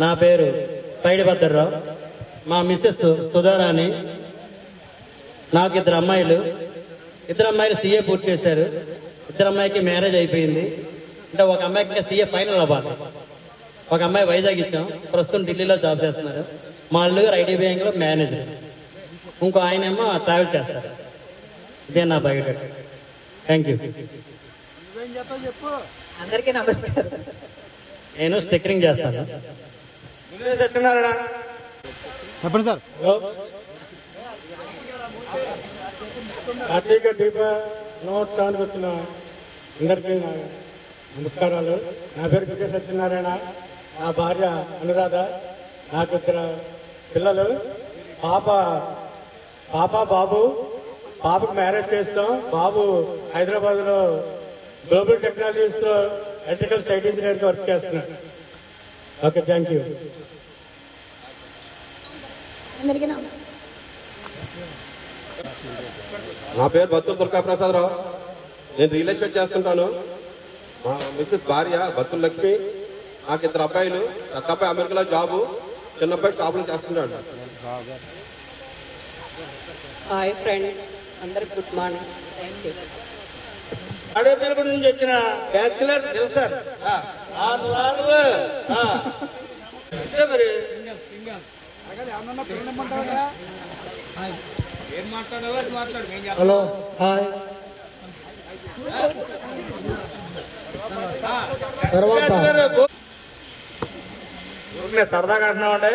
నా పేరు పైడి భద్రరావు. మా మిస్సెస్ సుధారాణి. నాకు 2 అమ్మాయిలు. 2 అమ్మాయిలు CA పూర్తి చేశారు. 2 అమ్మాయికి మ్యారేజ్ అయిపోయింది. అంటే ఒక అమ్మాయికి CA ఫైనల్ అవ్వాలి. ఒక అమ్మాయి వైజాగ్ ఇచ్చాం, ప్రస్తుతం ఢిల్లీలో జాబ్ చేస్తున్నారు. మా అల్లుగారు IDBI బ్యాంక్లో మేనేజర్. ఇంకో ఆయన ఏమో ట్రావెల్ చేస్తారు. ఇదే నా బయోడేటా. Thank you. అందరికీ నమస్కారం. నేను స్టిక్కరింగ్ చేస్తాను. చెప్పండి సార్. కార్తీక దీప నమోత్సవానికి వచ్చిన అందరికీ నమస్కారాలు. నా పేరు పికే సత్యనారాయణ. నా భార్య అనురాధ. నాకు 2 పిల్లలు, పాప బాబు. పాపకు మ్యారేజ్ చేస్తాం. బాబు హైదరాబాద్లో గ్లోబల్ టెక్నాలజీస్లో ఎలక్ట్రికల్ సైట్ ఇంజనీర్గా వర్క్ చేస్తున్నాడు. Okay, thank you. అందరికీ నమస్కారం. నా పేరు బత్తుల దుర్గాప్రసాదరావు. నేను రియల్ ఎస్టేట్ చేస్తుంటాను. మా మిస్సెస్ భార్య బత్తుల లక్ష్మి. నాకు 2 అబ్బాయిలు. పెద్ద అబ్బాయి అమెరికాలో జాబు, చిన్న అబ్బాయి షాపులు చేస్తున్నాడు. హాయ్ ఫ్రెండ్స్, అందరికి గుడ్ మార్నింగ్. Thank you. ఆడపిల్లల నుంచి వచ్చిన బ్యాచులర్ నిల్సన్. మరి హలో, హాయ్. తర్వాత సరదాగా అంటున్నామంటే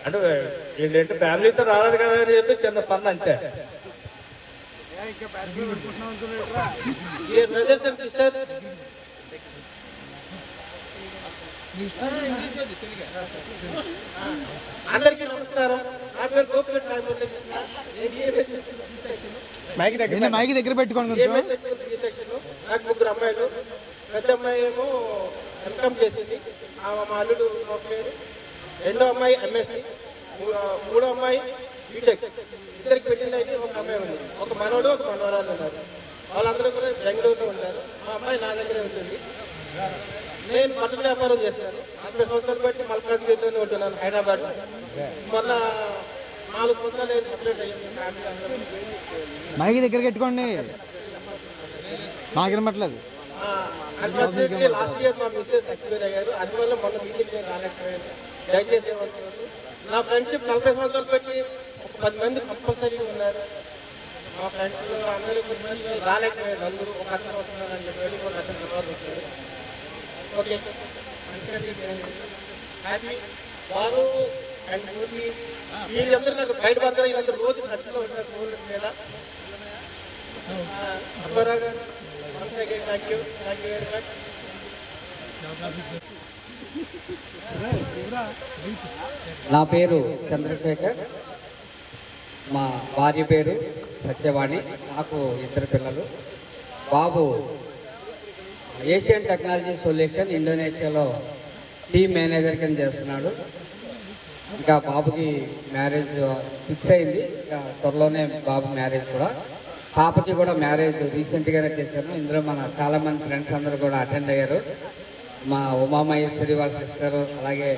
అంటే వీళ్ళేంటి ఫ్యామిలీతో రాలేదు కదా అని చెప్పి చిన్న పన్ను అంతే. సిస్టర్, అందరికీ నమస్కారం. నా పేరు గోపిరెడ్డి రాయపూర్. మైకి దగ్గర పెట్టుకోండి. నాకు 3 అమ్మాయిలు. పెద్ద అమ్మాయి ఏమో MCOM చేసింది. మా అల్లుడు సాఫ్ట్వేర్. 2వ అమ్మాయి MSc. 3వ అమ్మాయి బీటెక్. 2కి పెట్టింది అయితే ఒక అమ్మాయి ఉంది. ఒక మనవడు ఒక మనవరాలు ఉన్నారు. వాళ్ళందరూ కూడా బెంగళూరులో ఉంటారు. మా అమ్మాయి నా దగ్గరే ఉంటుంది. నేను బట్టల వ్యాపారం చేశాను. 40 సంవత్సరాలు బట్టి మల్కాజ్గిరిలోనే ఉంటున్నాను, హైదరాబాద్. మొన్న 4 సంవత్సరాలు సపరేట్ అయ్యింది ఫ్యామిలీ అందరూ. మైకి దగ్గర పెట్టుకోండి. నాకు వినపట్లేదు. లాస్ట్ ఇయర్ మా మిస్సెస్ ఎక్స్పైర్ అయ్యారు. అందువల్ల మొన్న మీటింగ్ నేను రాలేకపోయాను. దయచేసి నా ఫ్రెండ్షిప్ 40 సంవత్సరాలు పెట్టి 10 మంది కంపల్సరీ ఉన్నారు. మా ఫ్రెండ్స్ అందరూ కొంతమంది రాలేకపోయారు, అందరూ ఒక అతను వస్తున్నారు అని చెప్పి ఒక అతను తర్వాత వస్తారు. ఓకే, హ్యాపీ బాలు అండ్ మూర్తి వీళ్ళందరూ నాకు బయట పడతారు. వీళ్ళందరూ రోజు ఖర్చులో ఉంటారు రోడ్ల మీద. అబ్బారా గారు థ్యాంక్ యూ వెరీ మచ్. నా పేరు చంద్రశేఖర్, మా భార్య పేరు సత్యవాణి, నాకు 2 పిల్లలు. బాబు ఏషియన్ టెక్నాలజీ సొల్యూషన్ ఇండోనేషియాలో టీమ్ మేనేజర్ కింద చేస్తున్నాడు. ఇంకా బాబుకి మ్యారేజ్ ఫిక్స్ అయింది, ఇంకా త్వరలోనే బాబు మ్యారేజ్ కూడా. పాపకి కూడా మ్యారేజ్ రీసెంట్గానే చేశాను. ఇందులో మన చాలామంది ఫ్రెండ్స్ అందరూ కూడా అటెండ్ అయ్యారు. మా ఉమామహేశ్వరి వాళ్ళ సిస్టరు, అలాగే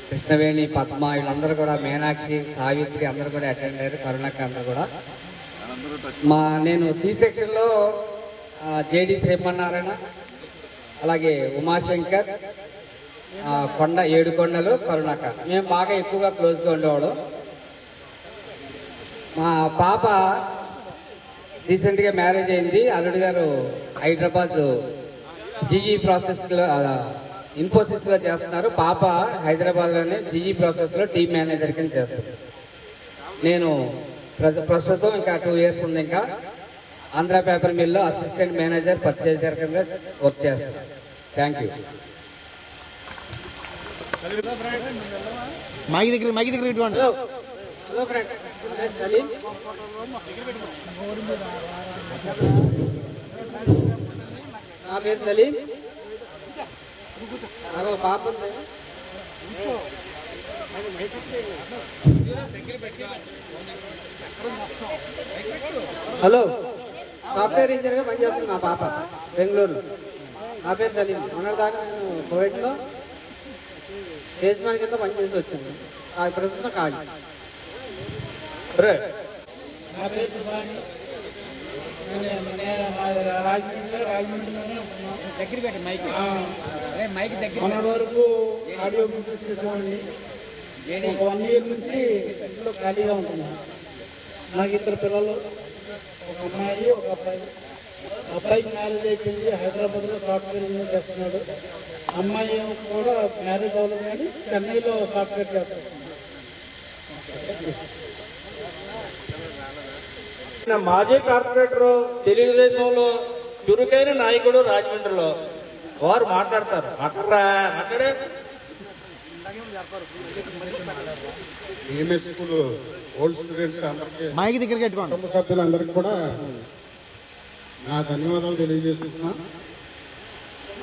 కృష్ణవేణి, పద్మ, వీళ్ళందరూ కూడా, మీనాక్షి, సావిత్రి అందరూ కూడా అటెండ్ అయ్యారు. కరుణాక అందరూ కూడా. నేను సి సెక్షన్లో జేడి శ్రీమన్నారాయణ, అలాగే ఉమాశంకర్, ఏడుకొండలు, కరుణాక, మేము బాగా ఎక్కువగా క్లోజ్గా ఉండేవాళ్ళం. మా పాప రీసెంట్గా మ్యారేజ్ అయింది. అల్లుడు గారు హైదరాబాద్ జీఈ ప్రాసెస్లో ఇన్ఫోసిస్లో చేస్తున్నారు. పాప హైదరాబాద్లోనే జీఈ ప్రాసెస్లో టీమ్ మేనేజర్ కింద చేస్తుంది. నేను ప్రస్తుతం ఇంకా 2 years ఉంది. ఇంకా ఆంధ్ర పేపర్ మిల్లో అసిస్టెంట్ మేనేజర్ పర్చేజర్ కింద వర్క్ చేస్తాను. Thank you. మైక్ దగ్గర ఇటువంటి హలో ఫ్రెండ్, సలీం. నా పేరు సలీం, నాకు ఒక పాప ఉంది. హలో, సాఫ్ట్వేర్ ఇంజనీర్గా పనిచేస్తుంది నా పాప బెంగళూరులో. నా పేరు సలీం. మొన్నటిదాకా నేను కోవిడ్లో సేల్స్మెన్ కింద పనిచేసి వచ్చింది. ప్రస్తుతం ఖాళీ. నా పేరు సుభాని. మొన్నటి వరకు ఆడియో బిజినెస్ చేసేవాడిని. ఒక 1 year నుంచి ఇంట్లో ఖాళీగా ఉంటున్నాను. నాకు 2 పిల్లలు, ఒక అమ్మాయి, ఒక అబ్బాయి. అబ్బాయికి మ్యారేజ్ అయిపోయింది, హైదరాబాద్లో సాఫ్ట్వేర్ ఇంజనీర్ చేస్తున్నాడు. అమ్మాయి కూడా మ్యారేజ్ అవ్వలేదు కానీ చెన్నైలో సాఫ్ట్వేర్ చేస్తున్నాడు. మాజీ కార్పొరేటర్, తెలుగుదేశంలో చురుకైన నాయకుడు రాజమండ్రిలో, వారు మాట్లాడతారు. మాట్లాడే ఈఎంఎస్ స్కూల్ ఓల్డ్ స్టూడెంట్స్ అందరికీ, మైక్ దగ్గర పెట్టుకోండి, కుటుంబ సభ్యులందరికీ కూడా నా ధన్యవాదాలు తెలియజేస్తున్నా.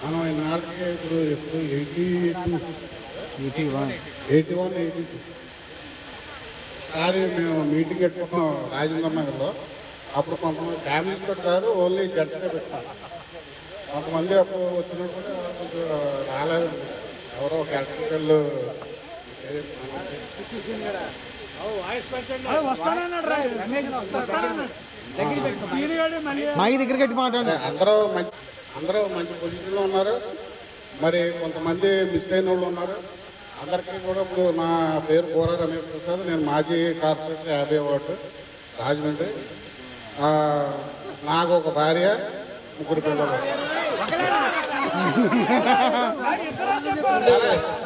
మనం ఈనాటికి ఇప్పుడు 81 సారి మేము మీటింగ్ పెట్టుకున్నాం రాజేంద్ర నగర్లో. అప్పుడు కొంతమంది ఫ్యామిలీస్ పెట్టారు, ఓన్లీ జడ్స్గా పెట్టారు. కొంతమంది అప్పుడు వచ్చినప్పుడు కొంచెం రాలేదు. ఎవరో ఒక ఎలక్ట్రికల్ మైక్ దగ్గర కట్టి మాట్లాడండి. అందరూ మంచి పొజిషన్లో ఉన్నారు. మరి కొంతమంది మిస్ అయిన వాళ్ళు ఉన్నారు. అందరికీ కూడా ఇప్పుడు నా పేరు కోరా రమేష్ ప్రసాద్, నేను మాజీ కార్పొరేటర్ 50వ వార్డు రాజమండ్రి. నాకు ఒక భార్య, 3 పిల్లలు.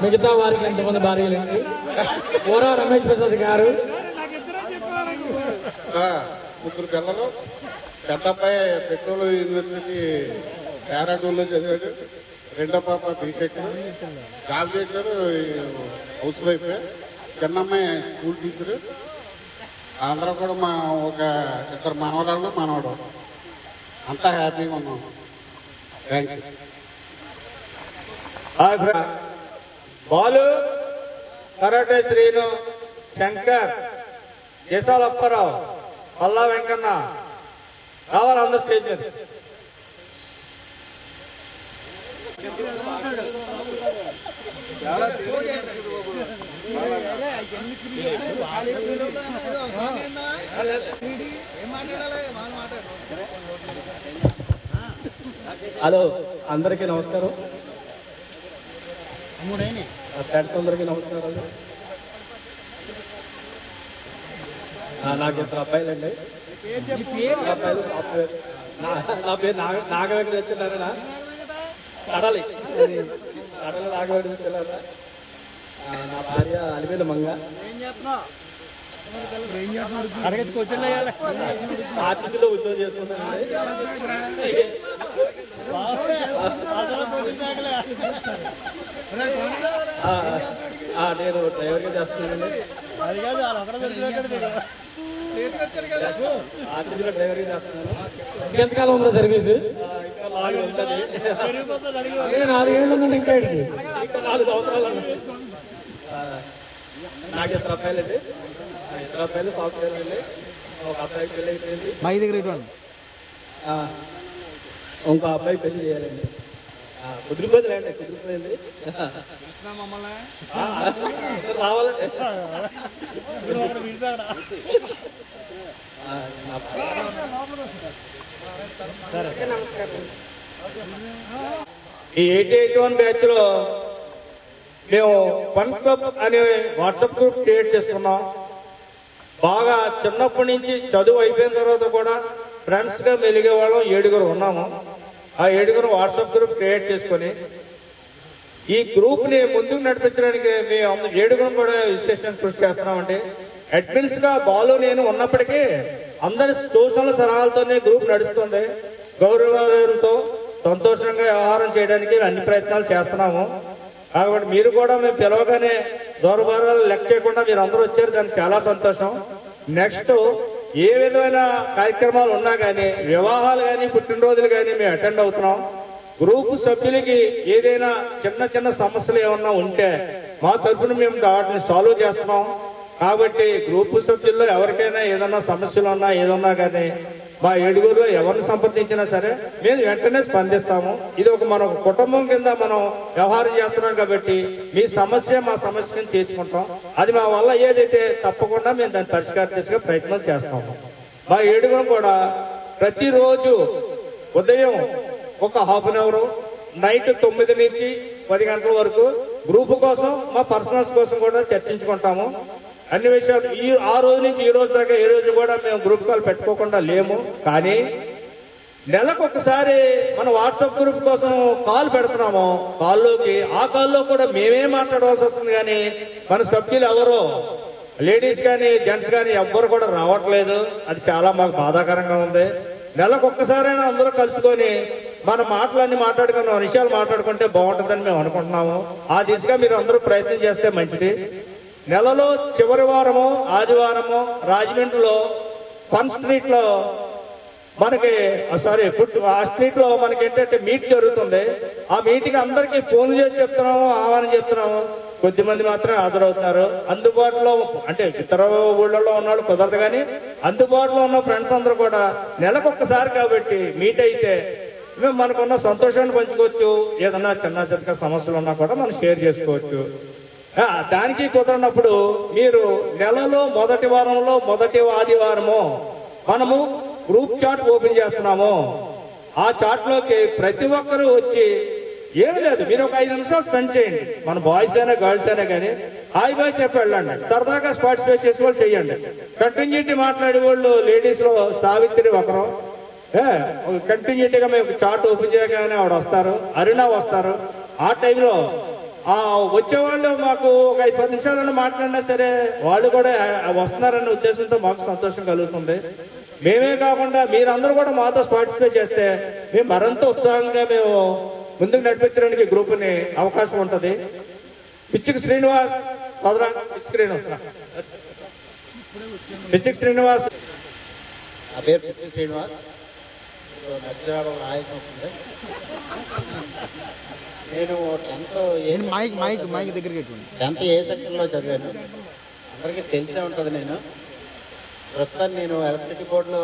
మిగతా వారికి ఎంతమంది భార్యలు? కోరా రమేష్ ప్రసాద్ గారు. 3 పిల్లలు. పెద్ద అబ్బాయి పెట్రోల్ యూనివర్సిటీ డెహ్రాడూన్లో చదివాడు. రెండో పాప బీటెక్ జాబ్ చేశారు, హౌస్ వైఫ్. చిన్నమ్మాయి స్కూల్ టీచరు. అందరూ కూడా మా ఒక 2 మనవరాళ్ళు, మనవడు. అంతా హ్యాపీగా ఉన్నాం. Thank you. Balu, karate Srinu, Shankar, దేశాల అప్పారావు, పల్లా వెంకన్న రావాలి అందరూ స్టేజ్ మీద. హలో, అందరికీ నమస్కారం. ఫ్రెండ్స్ అందరికీ నమస్కారాలు. నాకు 2 అబ్బాయిలండి. నా పేరు నాగవెంకటేశ్వర కడలి నాగవెంకటేశ్వర. నా భార్య అలివేలు మంగ. ఆర్టీసీలో ఉద్యోగం చేసుకుంటానండి. నేను డ్రైవర్గా చేస్తున్నానండి. ఆర్టీసీలో డ్రైవర్గా చేస్తున్నాను. ఎంతకాలం ఉందా సర్వీస్? ఇంకా 4 ఉంటుంది. 4 ఏళ్ళు ఉందండి ఇంకా. ఇంకా 4 సంవత్సరాలు అండి. నాకు 2 అబ్బాయిలు అండి. 2 అబ్బాయిలు సాఫ్ట్వేర్ అండి. ఒక అబ్బాయికి పెళ్లి అయిపోయింది. మా దగ్గర ఇటువంటి ఇంకో అబ్బాయి పెళ్లి చేయాలండి. కుదిరిపోయింది కుదిరిపోయింది. రావాలండి. ఈ 881 బ్యాచ్ లో మేము ఫన్ క్లబ్ అనే వాట్సాప్ గ్రూప్ క్రియేట్ చేసుకున్నాం. బాగా చిన్నప్పటి నుంచి చదువు అయిపోయిన తర్వాత కూడా ఫ్రెండ్స్ గా మెలిగే వాళ్ళం 7గురు ఉన్నాము. ఆ 7గురు వాట్సాప్ గ్రూప్ క్రియేట్ చేసుకుని ఈ గ్రూప్ ని ముందుకు నడిపించడానికి మేము 7గురు కూడా విశేషంగా కృషి చేస్తున్నామండి. అడ్మిన్స్ గా బాలు నేను ఉన్నప్పటికీ అందరి సూచనల సలహాలతోనే గ్రూప్ నడుస్తుంది. గౌరవాలతో సంతోషంగా వ్యవహారం చేయడానికి అన్ని ప్రయత్నాలు చేస్తున్నాము. కాబట్టి మీరు కూడా మేము పిలవగానే దూరభారాలు లెక్క చేయకుండా మీరు అందరూ వచ్చారు, దానికి చాలా సంతోషం. నెక్స్ట్ ఏ విధమైన కార్యక్రమాలు ఉన్నా కానీ, వివాహాలు కానీ, పుట్టినరోజులు కానీ మేము అటెండ్ అవుతున్నాం. గ్రూప్ సభ్యులకి ఏదైనా చిన్న చిన్న సమస్యలు ఏమన్నా ఉంటే మా తరఫున మేము వాటిని సాల్వ్ చేస్తున్నాం. కాబట్టి గ్రూప్ సభ్యుల్లో ఎవరికైనా ఏదన్నా సమస్యలు ఉన్నా ఏదన్నా కానీ మా 7గురులో ఎవరిని సంప్రదించినా సరే మేము వెంటనే స్పందిస్తాము. ఇది మన కుటుంబం కింద మనం వ్యవహారం చేస్తున్నాం కాబట్టి మీ సమస్య మా సమస్యని తీర్చుకుంటాం. అది మా వల్ల ఏదైతే తప్పకుండా మేము దాన్ని పరిష్కారం చేసే ప్రయత్నం చేస్తాము. మా 7గురు కూడా ప్రతిరోజు ఉదయం ఒక హాఫ్ అన్ అవర్, నైట్ 9 నుంచి 10 గంటల వరకు గ్రూప్ కోసం మా పర్సనల్స్ కోసం కూడా చర్చించుకుంటాము. అన్ని విషయాలు ఆ రోజు నుంచి ఈ రోజు దాకా ఏ రోజు కూడా మేము గ్రూప్ కాల్ పెట్టుకోకుండా లేము. కానీ నెలకు ఒకసారి మన వాట్సాప్ గ్రూప్ కోసం కాల్ పెడుతున్నాము. ఆ కాల్లో కూడా మేమే మాట్లాడవలసి వస్తుంది. కానీ మన సభ్యులు ఎవరు లేడీస్ కానీ జెంట్స్ కానీ ఎవ్వరు కూడా రావట్లేదు. అది చాలా మాకు బాధాకరంగా ఉంది. నెలకు ఒక్కసారైనా అందరూ కలుసుకొని మన మాటలన్నీ మాట్లాడుకున్న విషయాలు మాట్లాడుకుంటే బాగుంటుందని మేము అనుకుంటున్నాము. ఆ దిశగా మీరు అందరూ ప్రయత్నం చేస్తే మంచిది. నెలలో చివరి వారము ఆదివారము రాజమండ్రిలో ఫన్ స్ట్రీట్ లో మనకి ఆ స్ట్రీట్ లో మనకి ఏంటంటే మీట్ జరుగుతుంది. ఆ మీటింగ్ అందరికీ ఫోన్ చేసి చెప్తున్నాము, ఆహ్వానం చెప్తున్నాము. కొద్దిమంది మాత్రమే హాజరవుతున్నారు. అందుబాటులో అంటే ఇతర ఊళ్ళలో ఉన్నాడు కుదరదు, కానీ అందుబాటులో ఉన్న ఫ్రెండ్స్ అందరూ కూడా నెలకు ఒక్కసారి కాబట్టి మీట్ అయితే మేము మనకున్న సంతోషాన్ని పంచుకోవచ్చు. ఏదన్నా చిన్న చిన్న సమస్యలు ఉన్నా కూడా మనం షేర్ చేసుకోవచ్చు. దానికి కుదరనప్పుడు మీరు నెలలో మొదటి వారంలో మొదటి ఆదివారము మనము గ్రూప్ చాట్ ఓపెన్ చేస్తున్నాము. ఆ చాట్ లోకి ప్రతి ఒక్కరూ వచ్చి ఏమి లేదు, మీరు ఒక 5 నిమిషాలు స్పెండ్ చేయండి. మన బాయ్స్ అయినా గర్ల్స్ అయినా కానీ హాయ్ బాయ్ చెప్పి వెళ్ళండి. సరదాగా పార్టిసిపేట్ చేసే వాళ్ళు చెయ్యండి. కంటిన్యూటీ మాట్లాడే వాళ్ళు లేడీస్ లో సావిత్రి ఒకరు కంటిన్యూటీగా మేము చాట్ ఓపెన్ చేయగానే ఆవిడ వస్తారు, అరుణ వస్తారు. ఆ టైంలో వచ్చేవాళ్ళు మాకు ఒక 5-10 నిమిషాలను మాట్లాడినా సరే వాళ్ళు కూడా వస్తున్నారనే ఉద్దేశంతో మాకు సంతోషం కలుగుతుంది. మేమే కాకుండా మీరందరూ కూడా మాతో పార్టిసిపేట్ చేస్తే మేము మరింత ఉత్సాహంగా మేము ముందుకు నడిపించడానికి గ్రూప్ని అవకాశం ఉంటుంది. పిచ్చికి శ్రీనివాస్ నా పేరు పిచ్చి శ్రీనివాస్. నడిచిరావడం ఆయాసం వస్తుంది. నేను 10th ఏ సెక్షన్లో చదివాను, అందరికీ తెలిసే ఉంటుంది. ప్రస్తుతాన్ని నేను ఎలక్ట్రిసిటీ బోర్డులో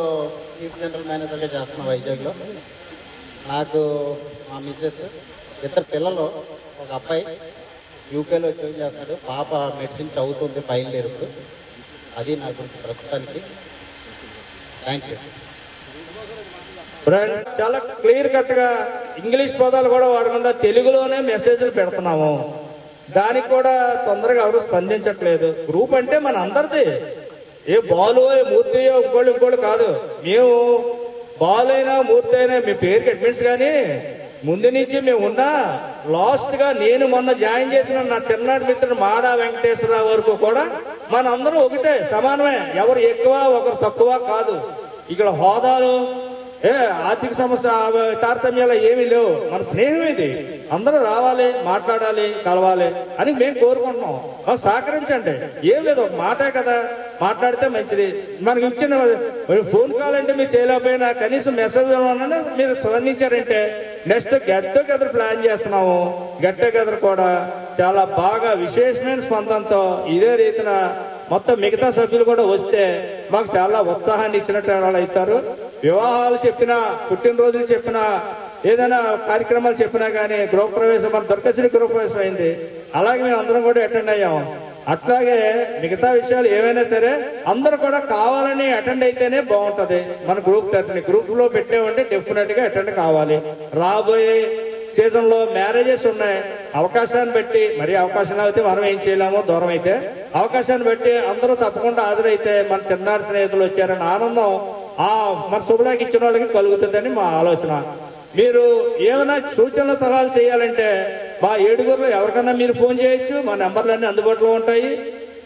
చీఫ్ జనరల్ మేనేజర్గా చేస్తున్నాను వైజాగ్లో. నాకు మా మిస్సెస్ 2 పిల్లలు, ఒక అబ్బాయి యూకేలో ఉద్యోగం చేస్తున్నాడు, పాప మెడిసిన్ చదువుతుంది ఫైనల్ ఇయర్. అది నా గురించి ప్రస్తుతానికి. Thank you. చాలా క్లియర్ కట్ గా ఇంగ్లీష్ పదాలు కూడా వాడకుండా తెలుగులోనే మెసేజ్లు పెడుతున్నాము. దానికి కూడా తొందరగా ఎవరు స్పందించట్లేదు. గ్రూప్ అంటే మన అందరిది, ఏ బాలు మూర్తియో ఇంకోళ్ళు కాదు. మేము బాలు అయినా మూర్తి అయినా మీ పేరుకి అడ్మిట్స్ కానీ ముందు నుంచి మేము ఉన్నా లాస్ట్ గా నేను మొన్న జాయిన్ చేసిన నా చిన్ననాటి మిత్రుడు మాడా వెంకటేశ్వరరావు వరకు కూడా మనందరూ ఒకటే, సమానమే. ఎవరు ఎక్కువ ఒకరు తక్కువ కాదు. ఇక్కడ హోదాలు ఆర్థిక సమస్య తారతమ్యాలు ఏమీ లేవు. మన స్నేహం ఇది. అందరూ రావాలి, మాట్లాడాలి, కలవాలి అని మేము కోరుకుంటున్నాం. సహకరించండి. ఏం లేదు, ఒక మాటే కదా, మాట్లాడితే మంచిది. మనకి ఇచ్చిన ఫోన్ కాల్ అంటే మీరు చేయలేకపోయినా కనీసం మెసేజ్ మీరు స్పందించారంటే నెక్స్ట్ గెట్ టుగెదర్ ప్లాన్ చేస్తున్నాము. గెట్ టుగెదర్ కూడా చాలా బాగా విశేషమైన స్పందనతో ఇదే రీతిన మొత్తం మిగతా సభ్యులు కూడా వస్తే మాకు చాలా ఉత్సాహాన్ని ఇచ్చినట్టు వాళ్ళు అవుతారు. వివాహాలు చెప్పినా, పుట్టినరోజులు చెప్పినా, ఏదైనా కార్యక్రమాలు చెప్పినా కానీ గృహప్రవేశం, మన దుర్గశ్రీ గృహప్రవేశం అయింది, అలాగే మేము అందరం కూడా అటెండ్ అయ్యాం. అట్లాగే మిగతా విషయాలు ఏవైనా సరే అందరూ కూడా కావాలని అటెండ్ అయితేనే బాగుంటది. మన గ్రూప్ లో పెట్టామంటే డెఫినెట్ గా అటెండ్ కావాలి. రాబోయే సీజన్ లో మ్యారేజెస్ ఉన్నాయి. అవకాశాన్ని బట్టి, మరి అవకాశాలు అయితే మనం ఏం చేయలేము, దూరం అయితే అవకాశాన్ని బట్టి అందరూ తప్పకుండా హాజరైతే మన చిన్నారి స్నేహితులు వచ్చారని ఆనందం మన శుభ్రాకి ఇచ్చిన వాళ్ళకి కలుగుతుందని మా ఆలోచన. మీరు ఏమైనా సూచనలు సలహాలు చేయాలంటే మా 7గురిలో ఎవరికన్నా మీరు ఫోన్ చేయొచ్చు. మా నెంబర్లన్నీ అందుబాటులో ఉంటాయి.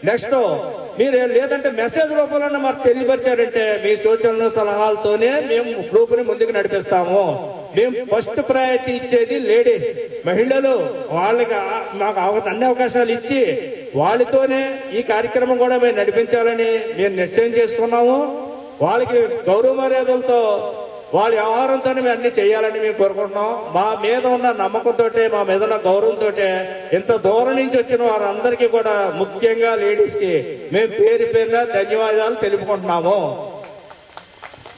నెక్స్ట్ మీరు లేదంటే మెసేజ్ రూపంలో మాకు తెలియపరిచారంటే మీ సూచనలు సలహాలతోనే మేము గ్రూప్ ని ముందుకు నడిపిస్తాము. మేము ఫస్ట్ ప్రయారిటీ ఇచ్చేది లేడీస్, మహిళలు. వాళ్ళకి మాకు అన్ని అవకాశాలు ఇచ్చి వాళ్ళతోనే ఈ కార్యక్రమం కూడా మేము నడిపించాలని మేము నిశ్చయం చేసుకున్నాము. వాళ్ళకి గౌరవ మర్యాదలతో వాళ్ళ వ్యవహారంతోనే మేము అన్ని చేయాలని మేము కోరుకుంటున్నాం. మా మీద ఉన్న నమ్మకంతో, మా మీద ఉన్న గౌరవంతో ఇంత దూరం నుంచి వచ్చిన వారందరికీ కూడా, ముఖ్యంగా లేడీస్ కి మేము పేరు పేరున ధన్యవాదాలు తెలుపుకుంటున్నాము.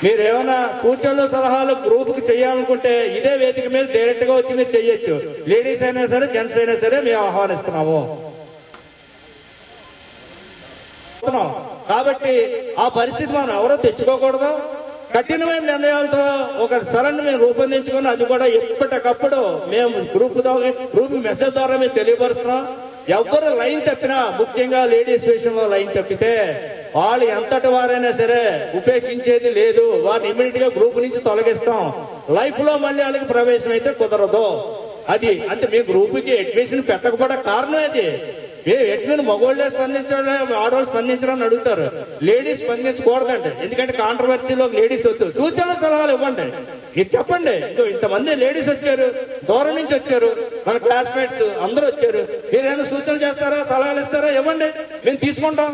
మీరు ఏమైనా సూచనలు సలహాలు గ్రూప్ కి చేయాలనుకుంటే ఇదే వేదిక మీద డైరెక్ట్ గా వచ్చి మీరు చెయ్యొచ్చు. లేడీస్ అయినా సరే, జెంట్స్ అయినా సరే మేము ఆహ్వానిస్తున్నాము. కాబట్టి ఆ పరిస్థితి మనం ఎవరో తెచ్చుకోకూడదు. కఠినమైన నిర్ణయాలతో ఒక సరళ మేము రూపొందించుకుని అది కూడా ఎప్పటికప్పుడు మేము గ్రూప్ మెసేజ్ ద్వారా మేము తెలియపరుస్తున్నాం. ఎవరు లైన్ తప్పినా, ముఖ్యంగా లేడీస్ విషయంలో లైన్ తప్పితే వాళ్ళు ఎంతటి వారైనా సరే ఉపేక్షించేది లేదు. వారిని ఇమీడియట్ గా గ్రూప్ నుంచి తొలగిస్తాం. లైఫ్ లో మళ్ళీ వాళ్ళకి ప్రవేశం అయితే కుదరదు. అది అంటే మీ గ్రూప్ కి అడ్మిషన్ పెట్టకపోవడం కారణం అది. ఎడ్మిన్ మగోళ్ళే స్పందించాలి, ఆడవాళ్ళు స్పందించాలని అడుగుతారు. లేడీస్ స్పందించకూడదండి. ఎందుకంటే కాంట్రవర్సీలో లేడీస్ వచ్చారు. సూచనలు సలహాలు ఇవ్వండి. మీరు చెప్పండి, ఇంతమంది లేడీస్ వచ్చారు, దూరం నుంచి వచ్చారు, మన క్లాస్మేట్స్ అందరూ వచ్చారు, మీరేమైనా సూచనలు చేస్తారా, సలహాలు ఇస్తారా, ఇవ్వండి, మేము తీసుకుంటాం.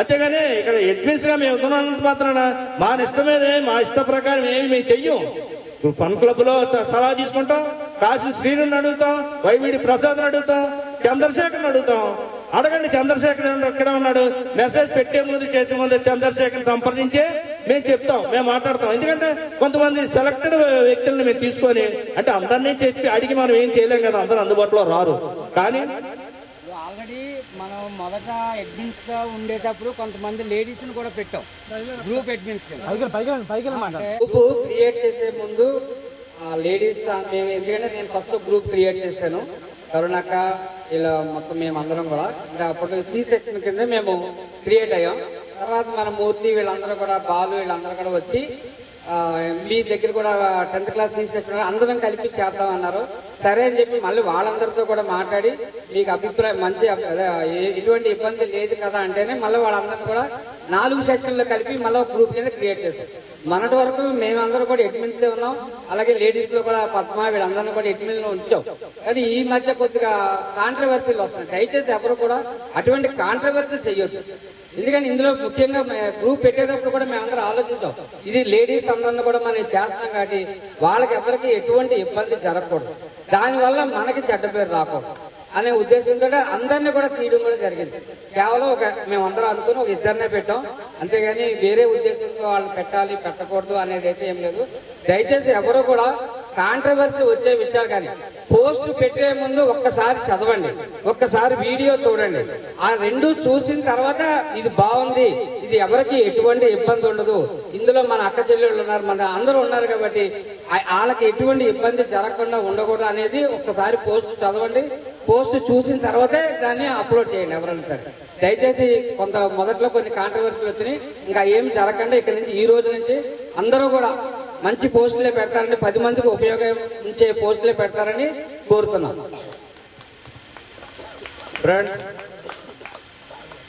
అంతేగాని ఇక్కడ అడ్మిన్స్ గా మేము ఉన్నంత మాత్రాన మా ఇష్టమేదే, మా ఇష్ట ప్రకారం ఏమి మేము చెయ్యం. ఫన్ క్లబ్ లో సలహా తీసుకుంటాం, కాశీ శ్రీను అడుగుతాం, వైవిడి ప్రసాద్ అడుగుతాం, చంద్రశేఖర్ అడుగుతాం. అడగండి, చంద్రశేఖర్ ఎక్కడ ఉన్నాడు, మెసేజ్ పెట్టే ముందు చేసే ముందు చంద్రశేఖర్ సంప్రదించే మేము చెప్తాం, మేము మాట్లాడతాం. ఎందుకంటే కొంతమంది సెలెక్టెడ్ వ్యక్తులను మేము తీసుకొని, అంటే అందరినీ చెప్పి అడిగి మనం ఏం చేయలేం కదా, అందరూ అందుబాటులో రారు. కానీ ఆల్రెడీ మనం మొదట అడ్మిన్స్ గా ఉండేటప్పుడు కొంతమంది లేడీస్ ని కూడా పెట్టాం, గ్రూప్ అడ్మిన్స్. గ్రూప్ క్రియేట్ చేసే ముందు లేడీస్ మేము, ఎందుకంటే నేను ఫస్ట్ గ్రూప్ క్రియేట్ చేశాను, కరుణాక ఇలా మొత్తం మేము అందరం కూడా. ఇంకా అప్పుడు సి సెక్షన్ కింద మేము క్రియేట్ అయ్యాం. తర్వాత మన మూర్తి వీళ్ళందరూ కూడా, బాలు వీళ్ళందరూ కూడా వచ్చి మీ దగ్గర కూడా 10th క్లాస్ సి సెక్షన్ అందరం కలిపి చేద్దామన్నారు. సరే అని చెప్పి మళ్ళీ వాళ్ళందరితో కూడా మాట్లాడి మీకు అభిప్రాయం మంచి ఎటువంటి ఇబ్బంది లేదు కదా అంటేనే మళ్ళీ వాళ్ళందరినీ కూడా 4 సెక్షన్లు కలిపి మళ్ళీ గ్రూప్ కింద క్రియేట్ చేశాం. మొన్నటి వరకు మేమందరూ కూడా అడ్మిన్స్ ఉన్నాం, అలాగే లేడీస్ లో కూడా పద్మ వీళ్ళందరినీ కూడా అడ్మిన్ లో ఉంచాం. కానీ ఈ మధ్య కొద్దిగా కాంట్రవర్సీలు వస్తున్నాయి. దయచేసి ఎవరు కూడా అటువంటి కాంట్రవర్సీ చేయొద్దు. ఎందుకంటే ఇందులో ముఖ్యంగా గ్రూప్ పెట్టేటప్పుడు కూడా మేమందరం ఆలోచించాం, ఇది లేడీస్ అందరిని కూడా మనం చేస్తున్నాం కాబట్టి వాళ్ళకి ఎవరికి ఎటువంటి ఇబ్బంది జరగకూడదు, దానివల్ల మనకి చెడ్డ పేరు రాకూడదు అనే ఉద్దేశంతో అందరినీ కూడా తీయడం కూడా జరిగింది. కేవలం మేమందరం అనుకుని ఒక ఇద్దరినే పెట్టాం, అంతేగాని వేరే ఉద్దేశంతో వాళ్ళు పెట్టాలి పెట్టకూడదు అనేది అయితే ఏం లేదు. దయచేసి ఎవరు కూడా కాంట్రవర్సీ వచ్చే విషయాలు కానీ పోస్ట్ పెట్టే ముందు ఒక్కసారి చదవండి, ఒక్కసారి వీడియో చూడండి. ఆ రెండు చూసిన తర్వాత ఇది బాగుంది, ఇది ఎవరికి ఎటువంటి ఇబ్బంది ఉండదు, ఇందులో మన అక్క చెల్లెళ్ళు ఉన్నారు, మన అందరూ ఉన్నారు కాబట్టి వాళ్ళకి ఎటువంటి ఇబ్బంది జరగకుండా ఉండకూడదు అనేది ఒక్కసారి పోస్ట్ చదవండి. పోస్ట్ చూసిన తర్వాతే దాన్ని అప్లోడ్ చేయండి ఎవరైనా సరే. దయచేసి కొంత మొదట్లో కొన్ని కాంట్రవర్సీలు వచ్చినాయి, ఇంకా ఏం జరగకుండా ఇక్కడ నుంచి ఈ రోజు నుంచి అందరూ కూడా మంచి పోస్టులే పెడతారని, 10 మందికి ఉపయోగించే పోస్టులే పెడతారని కోరుతున్నాను. ఫ్రెండ్స్,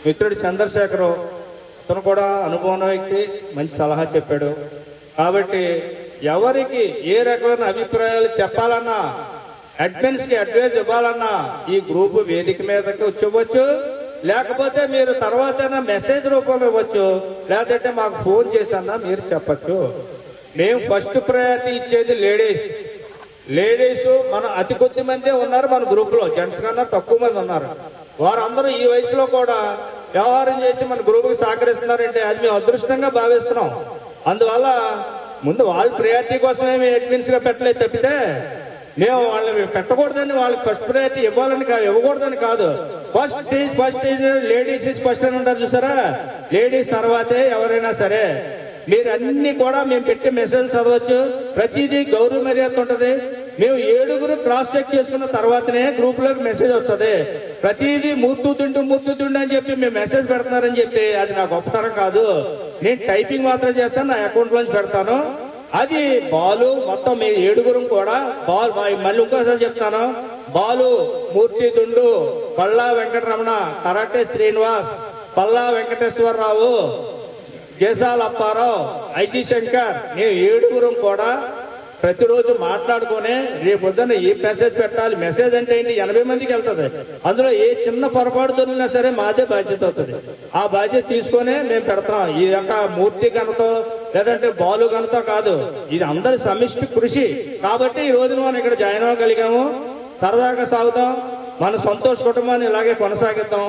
మిత్రుడు చంద్రశేఖర్ అతను కూడా అనుభవం వ్యక్తి, మంచి సలహా చెప్పాడు. కాబట్టి ఎవరికి ఏ రకమైన అభిప్రాయాలు చెప్పాలన్నా, అడ్మిన్స్ కి అడ్వైజ్ ఇవ్వాలన్నా ఈ గ్రూప్ వేదిక మీదకి వచ్చి, లేకపోతే మీరు తర్వాత మెసేజ్ రూపంలో ఇవ్వచ్చు, లేదంటే మాకు ఫోన్ చేసన్నా మీరు చెప్పచ్చు. మేము ఫస్ట్ ప్రయారిటీ ఇచ్చేది లేడీస్ మన అతి కొద్ది మందే ఉన్నారు మన గ్రూప్ లో, జెంట్స్ కన్నా తక్కువ మంది ఉన్నారు. వారందరూ ఈ వయసులో కూడా వ్యవహారం చేసి మన గ్రూప్ కి సహకరిస్తున్నారంటే అది మేము అదృష్టంగా భావిస్తున్నాం. అందువల్ల ముందు వాళ్ళ ప్రయారిటీ కోసమే మేము అడ్మిన్స్ గా పెట్టలేదు తప్పితే మేము వాళ్ళని పెట్టకూడదని, వాళ్ళకి ఫస్ట్ ప్రయారిటీ ఇవ్వకూడదని కాదు. ఫస్ట్ లేడీస్ ఈజ్ ఫస్ట్ అని ఉంటారు చూసారా, లేడీస్ తర్వాతే ఎవరైనా సరే. మీరు అన్ని కూడా మేము పెట్టే మెసేజ్ చదవచ్చు, ప్రతిదీ గౌరవ మర్యాద ఉంటది. మేము 7 క్రాస్ చెక్ చేసుకున్న తర్వాతనే గ్రూప్ లోకి మెసేజ్ వస్తుంది. ప్రతిదీ మూర్తుతుండు అని చెప్పి మేము మెసేజ్ పెడుతున్నారని చెప్పి అది నా గొప్పతనం కాదు. నేను టైపింగ్ మాత్రం చేస్తాను, నా అకౌంట్ లోంచి పెడతాను. అది బాలు మొత్తం మీ 7 కూడా మళ్ళీ ఇంకోసారి చెప్తాను. బాలు, మూర్తి దుండు, పల్లా వెంకటరమణ, కరాటే శ్రీనివాస్, పల్లా వెంకటేశ్వరరావు, జేసాల అప్పారావు, ఐజీ శంకర్, మేము 7 కూడా ప్రతిరోజు మాట్లాడుకునే రేపొద్దున ఏ మెసేజ్ పెట్టాలి. మెసేజ్ అంటే ఏంటి, 80 మందికి వెళ్తుంది. అందులో ఏ చిన్న పొరపాటు దొరికినా సరే మాదే బాధ్యత అవుతుంది. ఆ బాధ్యత తీసుకునే మేము పెడతాం. ఈ యొక్క మూర్తి ఘనతో లేదంటే బాలు ఘనతో కాదు, ఇది అందరి సమిష్టి కృషి. కాబట్టి ఈ రోజు మనం ఇక్కడ జాయిన్ అవ్వగలిగాము. సరదాగా సాగుతాం, మన సంతోష కుటుంబాన్ని ఇలాగే కొనసాగిద్దాం.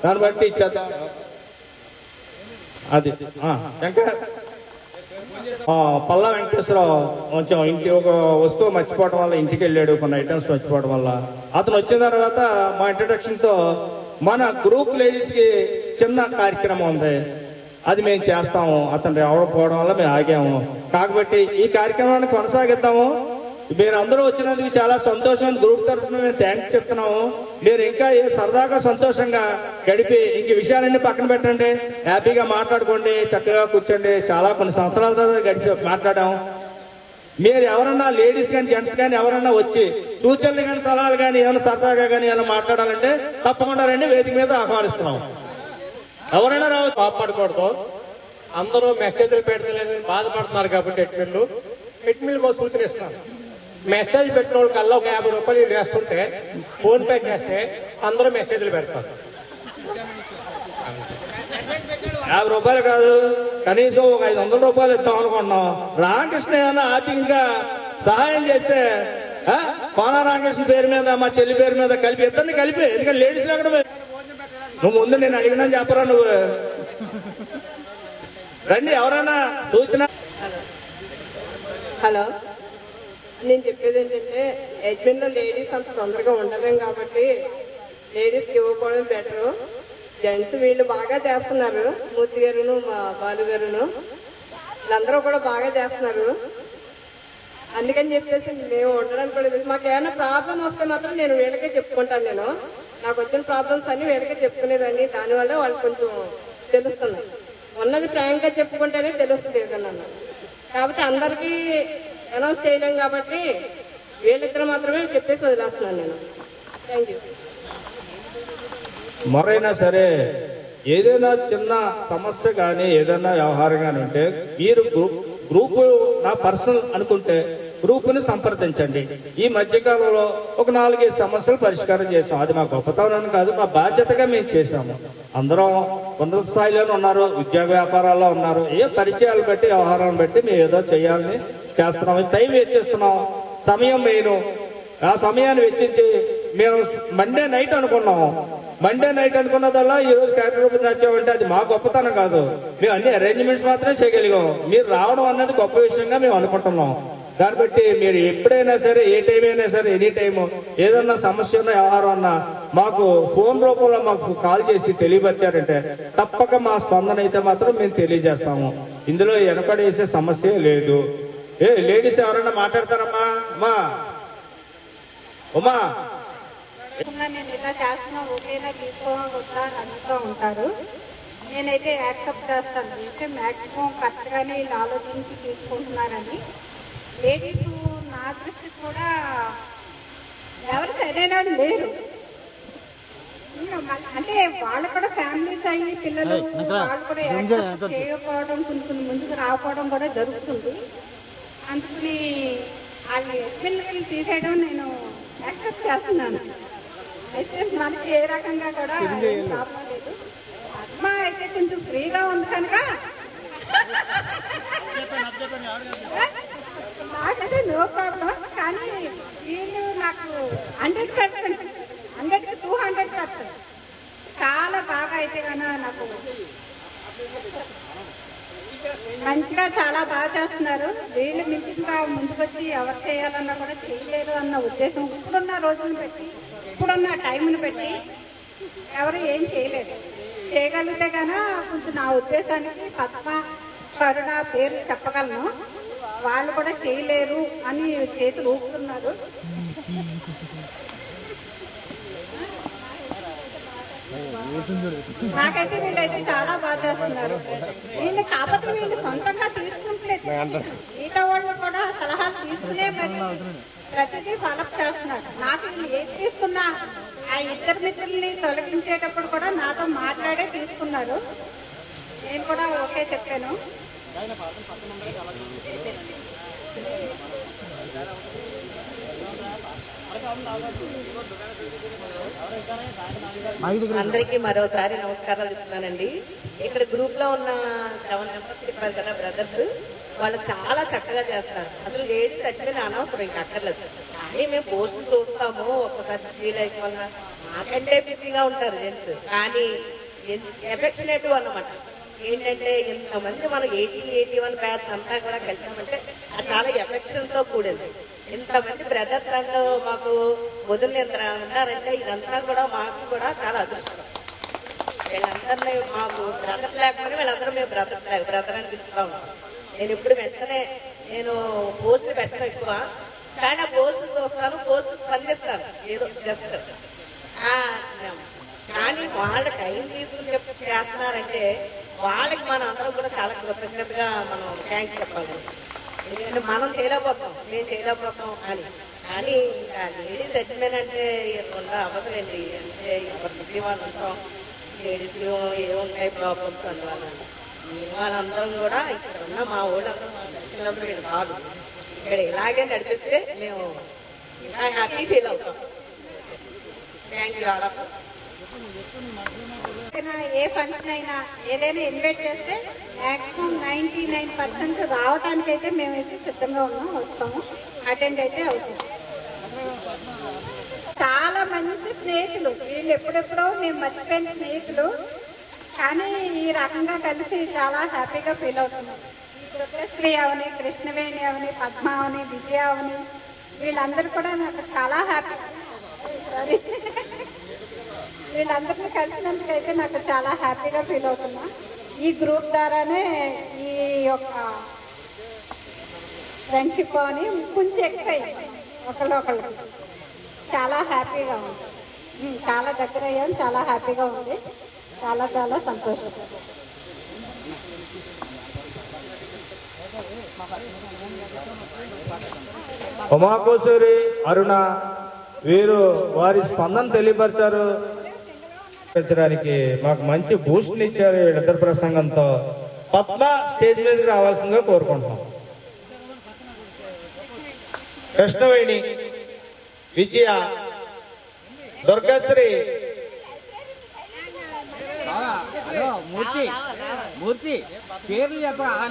దాన్ని బట్టి ఇచ్చేద్దాం. అది ఇంకా పల్లా వెంకటేశ్వరరావు కొంచెం ఇంటి ఒక వస్తువు మర్చిపోవడం వల్ల ఇంటికి వెళ్ళాడు, కొన్ని ఐటమ్స్ మర్చిపోవడం వల్ల. అతను వచ్చిన తర్వాత మా ఇంట్రడక్షన్ తో మన గ్రూప్ లేడీస్ కి చిన్న కార్యక్రమం ఉంది, అది మేము చేస్తాము. అతను రావకపోవడం వల్ల మేము ఆగాము. కాబట్టి ఈ కార్యక్రమాన్ని కొనసాగిద్దాము. మీరు అందరూ వచ్చినందుకు చాలా సంతోషం. గ్రూప్ తరఫున మేము థ్యాంక్స్ చెప్తున్నాము. మీరు ఇంకా సరదాగా సంతోషంగా గడిపి ఇంక విషయాలన్నీ పక్కన పెట్టండి, హ్యాపీగా మాట్లాడుకోండి, చక్కగా కూర్చోండి. చాలా కొన్ని సంవత్సరాల తర్వాత గడిచి మాట్లాడాము. మీరు ఎవరన్నా లేడీస్ కానీ జెంట్స్ కానీ ఎవరన్నా వచ్చి సూచనలు కానీ సలహాలు కానీ ఏమైనా సరదాగా కానీ ఏమైనా మాట్లాడాలంటే తప్పకుండా రండి, వేదిక మీద ఆహ్వానిస్తున్నాం. ఎవరైనా రావచ్చు, కాపాడకూడదు. అందరూ మెసేజ్లు పెడతలేదని బాధపడుతున్నారు కాబట్టి ఎడ్మిన్లకు సూచన ఇస్తున్నాను. మెసేజ్ పెట్టిన వాళ్ళకల్లా ఒక 50 రూపాయలు వేస్తుంటే ఫోన్ పే చేస్తే అందరూ మెసేజ్లు పెడతారు. 50 రూపాయలు కాదు, కనీసం ఒక 500 రూపాయలు ఇద్దాం అనుకుంటున్నాం. రామకృష్ణ ఏమన్నా ఆర్థికంగా సహాయం చేస్తే కోన రామకృష్ణ పేరు మీద మా చెల్లి పేరు మీద కలిపి ఇద్దరిని కలిపి, ఎందుకంటే లేడీస్ ఎక్కడ నువ్వు ముందు నేను అడిగినా చెప్పరా, నువ్వు రండి. ఎవరైనా సూచన. హలో, నేను చెప్పేది ఏంటంటే అడ్మిన్ లో లేడీస్ అంత తొందరగా ఉండలేం కాబట్టి లేడీస్ కి ఇవ్వకపోవడం బెటరు. జెంట్స్ వీళ్ళు బాగా చేస్తున్నారు, మూర్తి గారును మా బాలు గారును వీళ్ళందరూ కూడా బాగా చేస్తున్నారు. అందుకని చెప్పేసి మేము ఉండడానికి కూడా మాకు ఏమైనా ప్రాబ్లం వస్తే మాత్రం నేను వీళ్ళకే చెప్పుకుంటాను. నేను నాకు వచ్చిన ప్రాబ్లమ్స్ అన్ని వీళ్ళకే చెప్పుకునేదాన్ని. దానివల్ల వాళ్ళు కొంచెం తెలుస్తున్నాయి. ఉన్నది ఫ్రాంక్ గా చెప్పుకుంటేనే తెలుస్తుంది ఏదన్నా. కాబట్టి అందరికీ అనౌన్స్ చేయలేం కాబట్టి వీళ్ళిద్దరు మాత్రమే చెప్పేసి వదిలేస్తున్నాను నేను. Thank you. మరైనా సరే ఏదైనా చిన్న సమస్య కానీ ఏదైనా వ్యవహారం కానీ ఉంటే మీరు గ్రూప్ నా పర్సనల్ అనుకుంటే గ్రూపుని సంప్రదించండి. ఈ మధ్యకాలంలో ఒక 4-5 సమస్యలు పరిష్కారం చేసాం. అది మా గొప్పతనం కాదు, మా బాధ్యతగా మేము చేశాము. అందరం ఉన్నత స్థాయిలోనే ఉన్నారు, ఉద్యోగ వ్యాపారాల్లో ఉన్నారు. ఏ పరిచయాలు బట్టి వ్యవహారాలను బట్టి మేము ఏదో చేయాలని చేస్తున్నాం. టైం వెచ్చిస్తున్నాం, సమయం మెయిన్. ఆ సమయాన్ని వెచ్చించి మేము మండే నైట్ అనుకున్నాము. మండే నైట్ అనుకున్నదల్లా ఈ రోజు కార్యక్రమం నచ్చామంటే అది మా గొప్పతనం కాదు. మేము అన్ని అరేంజ్మెంట్స్ మాత్రమే చేయగలిగాం. మీరు రావడం అన్నది గొప్ప విషయంగా మేము అనుకుంటున్నాం. దాన్ని బట్టి మీరు ఎప్పుడైనా సరే, ఏ టైం అయినా సరే, ఎనీ టైం ఏదన్నా సమస్య ఉన్న వ్యవహారం అన్నా మాకు ఫోన్ రూపంలో మాకు కాల్ చేసి తెలియపరిచారంటే తప్పక మా స్పందన అయితే మాత్రం మేము తెలియజేస్తాము. ఇందులో వెనకడేసే సమస్య లేదు. లేడీస్ ఎవరైనా మాట్లాడతారమ్మా? ఉమా నేను ఇలా చేస్తున్నా ఓకేనా తీసుకోవద్దా అని అడుగుతూ ఉంటారు. నేనైతే యాక్సెప్ట్ చేస్తాను. అయితే మ్యాక్సిమం కరెక్ట్గానే వీళ్ళు ఆలోచించి తీసుకుంటున్నారని. లేడీస్ నా దృష్టికి కూడా ఎవరు సరైన లేరు. అంటే వాళ్ళు కూడా ఫ్యామిలీస్ అయ్యి పిల్లలు వాళ్ళు కూడా యాక్సెప్ట్ చేయకపోవడం కొన్ని ముందుకు రాకపోవడం కూడా జరుగుతుంది. అందుకని వాళ్ళ పిల్లల్ని తీసేయడం నేను యాక్సెప్ట్ చేస్తున్నాను. అయితే మనకి ఏ రకంగా కూడా ప్రాబ్లం లేదు. పద్మ అయితే కొంచెం ఫ్రీగా ఉంది కనుక నాకైతే నో ప్రాబ్లం. కానీ వీళ్ళు నాకు 100%, 100కి 200% చాలా బాగా అయితే కన్నా నాకు మంచిగా చాలా బాగా చేస్తున్నారు. వీళ్ళు మించిగా ముందుకొచ్చి ఎవరు చేయాలన్నా కూడా చేయలేరు అన్న ఉద్దేశం. ఇప్పుడున్న రోజులను పెట్టి ఇప్పుడున్న టైంను పెట్టి ఎవరు ఏం చేయలేదు. చేయగలిగితే కన్నా కొంచెం నా ఉద్దేశానికి పద్మ, కరుణ పేరు చెప్పగలను. వాళ్ళు కూడా చేయలేరు అని చేతులు ఊపుతున్నారు. నాకైతే వీళ్ళైతే చాలా బాగా చేస్తున్నారు. వీళ్ళు కాకపోతే వీళ్ళు సొంతంగా తీసుకుంటలేదు, మిగతా వాళ్ళు కూడా సలహాలు తీసుకునే మరి ప్రతిదీ ఫాలోఅప్ చేస్తున్నారు. నాకు వీళ్ళు ఏం తీసుకున్నా ఆ ఇద్దరు మిత్రుల్ని తొలగించేటప్పుడు కూడా నాతో మాట్లాడే తీసుకున్నారు. నేను కూడా ఓకే చెప్పాను. అందరికీ మరోసారి నమస్కారాలు చెప్తున్నానండి. ఇక్కడ గ్రూప్ లో ఉన్న 7 మెంబర్స్ చెప్పారు కదా బ్రదర్స్, వాళ్ళు చాలా చక్కగా చేస్తారు. అసలు లేడీస్ అడ్మిన్ అనవసరం, ఇంకా అక్కర్లేదు. కానీ మేము పోస్టులు చూస్తాము, ఒక్కసారి ఫీల్ అయిపోయినా నాకంటే బిజీగా ఉంటారు జెంట్స్. కానీ ఎఫెక్షనేట్ అన్నమాట. ఏంటంటే ఇంతమంది మనం 81 బ్యాచ్ అంతా కూడా కలిసామంటే అది చాలా ఎఫెక్షన్ తో కూడింది. ఇంతమంది బ్రదర్స్ అంటూ మాకు వదిలి ఎంత ఉన్నారంటే ఇదంతా కూడా మాకు కూడా చాలా అదృష్టం. వీళ్ళందరినీ మాకు బ్రదర్స్ లేకపోతే వీళ్ళందరూ మేము బ్రదర్స్ బ్రదర్ అని పిలుస్తూ ఉంటాం. నేను ఇప్పుడు వెంటనే పోస్టులు పెట్టడం ఎక్కువ, కానీ ఆ పోస్టులు చూస్తాను, పోస్టులు స్పందిస్తాను ఏదో జస్ట్. కానీ వాళ్ళ టైం తీసుకుని చేస్తున్నారంటే వాళ్ళకి మనం అందరం కూడా చాలా కృతజ్ఞతగా మనం థ్యాంక్స్ చెప్పాలి. ఎందుకంటే మనం చేయలేకపోతాం, మేము చేయలేకపోతాం అని. కానీ ఇంకా లేడీస్ అడ్మిన్ అంటే అవ్వదులేండి. అంటే ఎవరి బిజీ వాళ్ళు ఉంటాం, లేడీస్కి ఏముంటాయి ప్రాబ్లమ్స్ అందువల్ల. వాళ్ళందరం కూడా ఇక్కడ ఉన్న మా ఊళ్ళందరూ మా సర్కిల్ వీళ్ళు కాదు, ఇక్కడ ఇలాగే నడిపిస్తే మేము ఇంకా హ్యాపీ ఫీల్ అవుతాం. Thank you all. A function అయినా ఏదైనా ఇన్వైట్ చేస్తే మాక్సిమం 99% రావడానికి అయితే మేమైతే సిద్ధంగా ఉన్నాం, వస్తాము, అటెండ్ అయితే అవుతాం. చాలా మంచి స్నేహితులు వీళ్ళు, ఎప్పుడెప్పుడో మేము మర్చిపోయిన స్నేహితులు. కానీ ఈ రకంగా కలిసి చాలా హ్యాపీగా ఫీల్ అవుతున్నాం. ఈ దుర్గశ్రీ అవని, కృష్ణవేణి అవని, పద్మ అవని, విజయ అవని వీళ్ళందరూ కూడా నాకు చాలా హ్యాపీ. సారీ, వీళ్ళందరినీ కలిసినందుకైతే నాకు చాలా హ్యాపీగా ఫీల్ అవుతున్నా. ఈ గ్రూప్ ద్వారానే ఈ యొక్క ఫ్రెండ్షిప్ అని కొంచెం ఎక్కువైంది ఒకళ్ళొకళ్ళకి. చాలా హ్యాపీగా ఉంది, చాలా దగ్గర అయ్యాం, చాలా హ్యాపీగా ఉంది, చాలా చాలా సంతోషం. ఉమాకోసూరి, అరుణ వీరు వారి స్పందన తెలియపరిచారు. మాకు మంచి బూస్ట్ ఇచ్చారు వీళ్ళిద్దరు ప్రసంగంతో. పద్మ స్టేజ్ మీదకి రావాల్సిందిగా కోరుకుంటున్నాం. కృష్ణవేణి, విజయ, దుర్గశ్రీ, మూర్తి పేర్లు చెప్ప. ఆ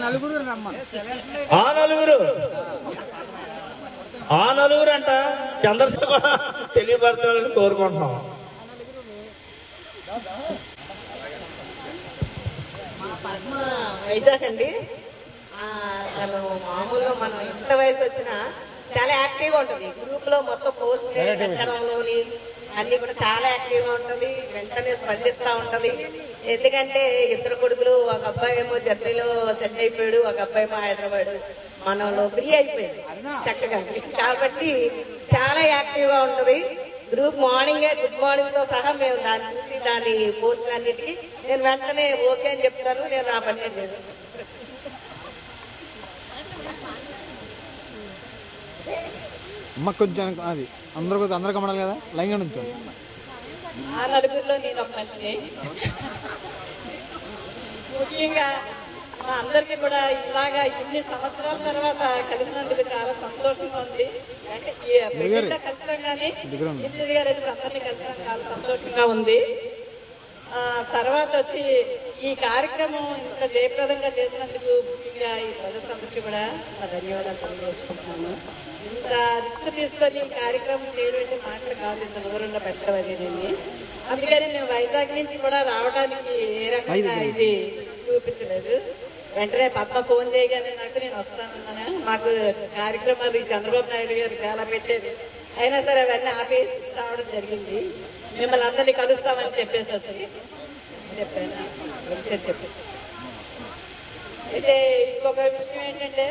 నలుగురు అంట చంద్రశేఖర్ తెలియపరచాలని కోరుకుంటున్నాం. వైజాగ్ అండి. తను మామూలుగా మనం ఇంత వయసు వచ్చినా చాలా యాక్టివ్గా ఉంటుంది. గ్రూప్ లో మొత్తం పోస్ట్ పెట్టడంలోని అన్ని కూడా చాలా యాక్టివ్గా ఉంటుంది, వెంటనే స్పందిస్తూ ఉంటది. ఎందుకంటే ఇద్దరు కొడుకులు, ఒక అబ్బాయి ఏమో జర్నీలో సెట్ అయిపోయాడు, ఒక అబ్బాయి ఏమో హైదరాబాద్, మనలో ఫ్రీ అయిపోయింది చక్కగా. కాబట్టి చాలా యాక్టివ్గా ఉంటది. గ్రూప్ మార్నింగే గుడ్ మార్నింగ్ తో సహా మేము దాన్ని చూసి దాని పోస్టులన్నిటికీ నేను వెంటనే ఓకే అని చెప్తాను. నేను ఆ పని చేస్తాను. అమ్మ కొంచెం అది అందరూ కమడాలి కదా, లైన్గా నుంచి. ఆ నలుగురిలో నేను ఒక మనిషిని. ముఖ్యంగా మా అందరికీ కూడా ఇలాగా ఇన్ని సంవత్సరాల తర్వాత కలిసినందుకు చాలా సంతోషంగా ఉంది. అంటే కలిసినాం కానీ ఇంజనీర్ గారు అయితే అందరినీ కలిసినా చాలా సంతోషంగా ఉంది. తర్వాత వచ్చి ఈ కార్యక్రమం ఇంత జయప్రదంగా చేసినందుకు ముఖ్యంగా ఈ ప్రజలందరికీ కూడా ధన్యవాదాలు తెలియజేసుకుంటున్నాను. ఇంత రిస్క్ తీసుకొని ఈ కార్యక్రమం చేయడం అంటే మాటలు కాదు, ఇంత దూరంలో పెట్టడం అనేది. అందుకని మేము వైజాగ్ నుంచి కూడా రావడానికి ఏ రకంగా ఇది చూపించలేదు. వెంటనే పద్మ ఫోన్ చేయగానే నాకు నేను వస్తానన్నాను. మాకు కార్యక్రమాలు చంద్రబాబు నాయుడు గారు చాలా పెట్టేది, అయినా సరే అవన్నీ ఆపి రావడం జరిగింది. మిమ్మల్ని అందరినీ కలుస్తామని చెప్పేసి అసలు చెప్పాను. అయితే ఇంకొక విషయం ఏంటంటే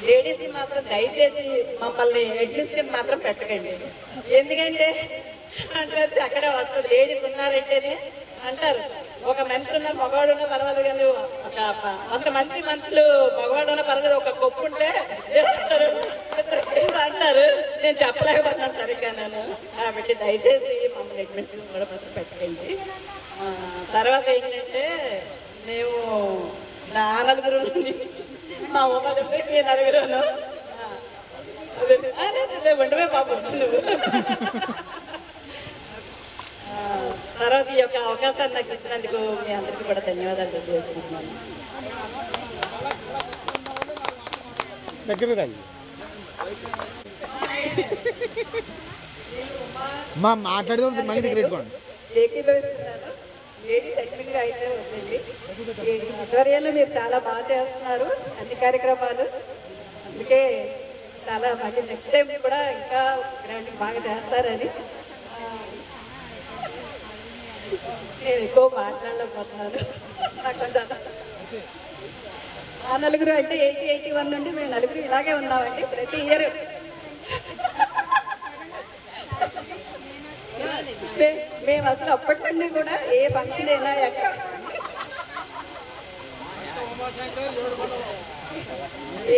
లేడీస్ ని మాత్రం దయచేసి మమ్మల్ని అడ్మిన్స్ కింద మాత్రం పెట్టకండి. ఎందుకంటే అంటే అక్కడే వస్తుంది, లేడీస్ ఉన్నారంటేనే అంటారు. ఒక మనిషి ఉన్న మగవాడు ఉన్న పర్వాలేదు కానీ ఒక 100 మంది మనుషులు మగవాడు ఉన్న పర్వాలేదు, ఒక కొప్పు ఉంటే అంటారు. నేను చెప్పలేకపోతున్నాను సరిగ్గా నేను. కాబట్టి దయచేసి మమ్మల్ని అడ్మిట్ కూడా మాత్రం పెట్టండి. తర్వాత ఏంటంటే మేము నా నలుగురు మా ఊళ్ళో మీ నలుగురును ఉండవే బాబు నువ్వు. తర్వాత ఈ యొక్క అవకాశాన్ని నాకు ఇచ్చినందుకు మీ అందరికీ కూడా ధన్యవాదాలు తెలియజేస్తున్నాను. మా మాట్లాడేది మళ్ళీ దగ్గర పెట్టుకోండి. లేడీస్ అడ్మిన్ గా అయితే ఉందండి. ఆధ్వర్యంలో మీరు చాలా బాగా చేస్తున్నారు అన్ని కార్యక్రమాలు. అందుకే చాలా మళ్ళీ నెక్స్ట్ టైం కూడా ఇంకా గ్రాండ్ బాగా చేస్తారని. నేను ఎక్కువ మాట్లాడలేకపోతున్నాను. నాకు కొంచెం ఆ నలుగురు అంటే 80-81 నుండి మేము నలుగురు ఇలాగే ఉన్నామండి. ప్రతి ఇయర్ మేము అసలు అప్పటి నుండి కూడా ఏ ఫంక్షన్ అయినా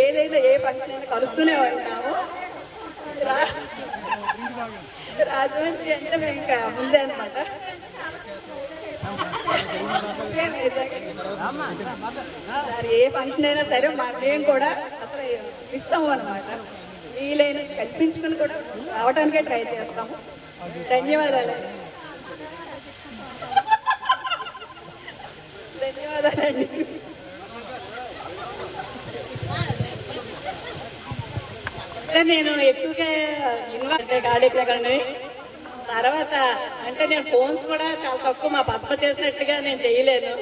ఏదైనా ఏ ఫంక్షన్ అయినా కలుస్తూనే ఉంటాము. రాజమండ్రి అంటే మేము ఇంకా ముందే అనమాట. ఏ ఫంక్షన్ అయినా సరే మేము కూడా అసలు ఇస్తాము అనమాట. వీలైన కల్పించుకుని కూడా రావడానికే ట్రై చేస్తాము. ధన్యవాదాలండి. ధన్యవాదాలండి. నేను ఎక్కువగా ఇన్వాల్వ్ కాలేకండి. తర్వాత అంటే నేను ఫోన్స్ కూడా చాలా తక్కువ, మా పద్మ చేసినట్టుగా నేను చేయలేను.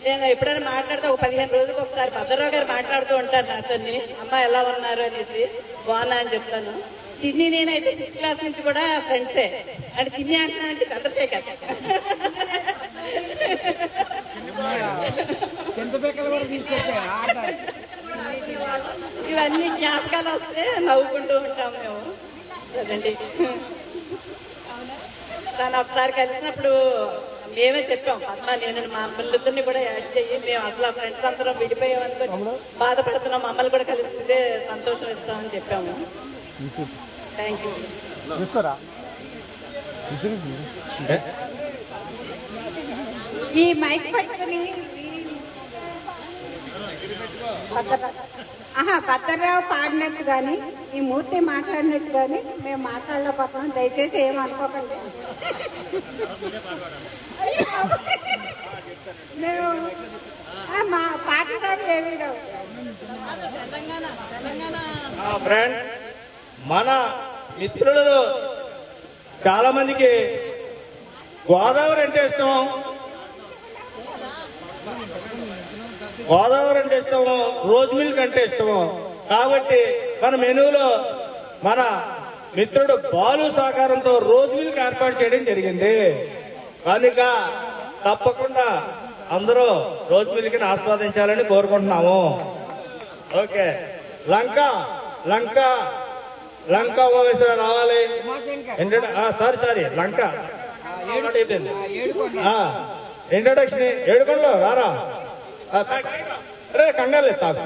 నేను ఎప్పుడైనా మాట్లాడితే ఒక 15 రోజులకు ఒకసారి భద్రరావు గారు మాట్లాడుతూ ఉంటారు నాతోని, అమ్మ ఎలా ఉన్నారు అనేసి. బాగున్నా అని చెప్తాను. చిన్ని నేనైతే 6th క్లాస్ నుంచి కూడా ఫ్రెండ్సే. అంటే చిన్ని అంటున్నా అంటే చంద్రశేఖర్. ఇవన్నీ జ్ఞాపకాలు వస్తే నవ్వుకుంటూ ఉంటాం మేము. అదండి. తను ఒకసారి కలిసినప్పుడు మేమే చెప్పాం, పద్మ నేను మా పిల్లలిద్దరిని కూడా యాడ్ చెయ్యి, మేము అసలు ఫ్రెండ్స్ అందరం విడిపోయామనుకో బాధపడుతున్నాం, మమ్మల్ని కూడా కలిస్తే సంతోషం ఇస్తామని చెప్పాము. Thank you. ఈ మైక్ పట్టుకుని భద్రరావు పాడినట్టు కానీ ఈ మూర్తి మాట్లాడినట్టు కానీ మేము మాట్లాడలేకపోతున్నాం. దయచేసి ఏమనుకోకండి. మేము మా పాటలు ఏమీ రావు. ఫ్రెండ్స్, మన మిత్రులలో చాలా మందికి గోదావరి అంటే ఇష్టం, రోజ్ మిల్క్ అంటే ఇష్టము. కాబట్టి మన మెనూలో మన మిత్రుడు బాలు సహకారంతో రోజ్ మిల్క్ ఏర్పాటు చేయడం జరిగింది. కనుక తప్పకుండా అందరూ రోజ్ మిల్క్ ని ఆస్వాదించాలని కోరుకుంటున్నాము. ఓకే. లంక లంక ఉమామేశ్వర రావాలి. సారీ లంక ఇంట్రొడక్షన్ ఏడుకొండలో రారా కంగారు తాగు.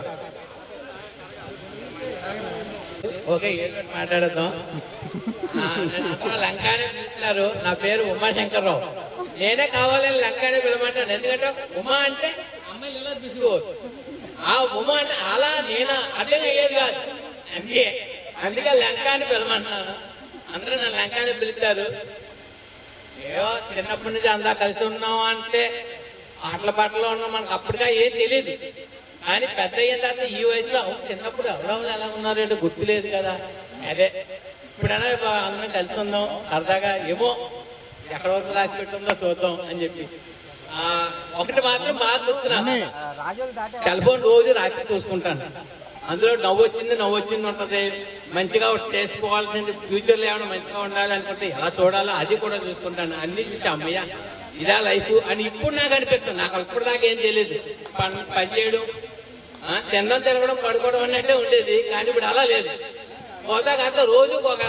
ఓకే మాట్లాడదాం. లంకానే పిలుస్తున్నారు. నా పేరు ఉమాశంకర్రావు. నేనే కావాలని లంకానే పిలవమంటాను. ఎందుకంటే ఉమా అంటే అమ్మాయిలు ఎలా పిలుచుకోవచ్చు. ఆ ఉమా అంటే అలా నేను అర్థం అయ్యేది కాదు. అందుకే లంకాని పిలవమంటున్నాను. అందరూ నన్ను లంకాని పిలుస్తారు. ఏవో చిన్నప్పటి నుంచి అందా కలిసి ఉన్నాం అంటే ఆటల పాటలో ఉన్నాం. మనకు అప్పటిగా ఏం తెలియదు. కానీ పెద్ద అయిన తర్వాత ఈ వయసులో చిన్నప్పుడు ఎవరెవరు ఎలా ఉన్నారంటే గుర్తులేదు కదా. అదే ఇప్పుడైనా అందరం కలిసి ఉందాం సరదాగా. ఏమో ఎక్కడ వరకు రాసి పెట్టిందో చూద్దాం అని చెప్పి. ఒకటి మాత్రం బాగా గుర్తున్నాను. సెల్ ఫోన్ రోజు రాత్రి చూసుకుంటాను. అందులో నవ్వు వచ్చింది ఉంటది. మంచిగా చేసుకోవాల్సింది ఫ్యూచర్ లో ఏమైనా మంచిగా ఉండాలి అనుకుంటే ఎలా చూడాలో అది కూడా చూసుకుంటాను. అన్ని చూసి అమ్మయ్య ఇదా లైఫ్ అని ఇప్పుడు నాకు అనిపిస్తుంది. నాకు ఇప్పుడు దాకా ఏం తెలియదు. పని చేయడం, తినడం, తిరగడం, పడుకోవడం అన్నట్టే ఉండేది. కానీ ఇప్పుడు అలా లేదు. పోతాక రోజు ఒక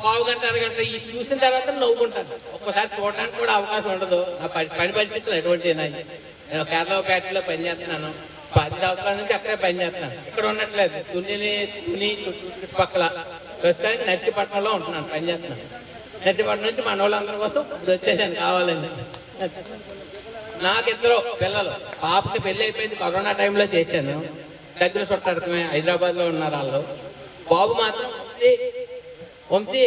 పావు గంట అరగంట ఈ చూసిన తర్వాత నవ్వుకుంటాను. ఒక్కసారి చూడడానికి కూడా అవకాశం ఉండదు. నా పని పరిస్థితులు ఎటువంటి నేను కేరళ ఫ్యాక్టరీలో పనిచేస్తున్నాను. 10 సంవత్సరాల నుంచి అక్కడే పనిచేస్తున్నాను. ఇక్కడ ఉండట్లేదు. తుని చుట్టుపక్కల ప్రస్తుతానికి నర్సీపట్నంలో ఉంటున్నాను, పనిచేస్తున్నాను. నర్సీపట్నం నుంచి మన వాళ్ళందరి కోసం వచ్చేసాను కావాలండి. నాకిద్దరు పిల్లలు. పాపకి పెళ్లి అయిపోయింది, కరోనా టైంలో చేశాను. దగ్గర చుట్టాడకమే హైదరాబాద్ లో ఉన్నారు వాళ్ళు. బాబు మాత్రం వంశీ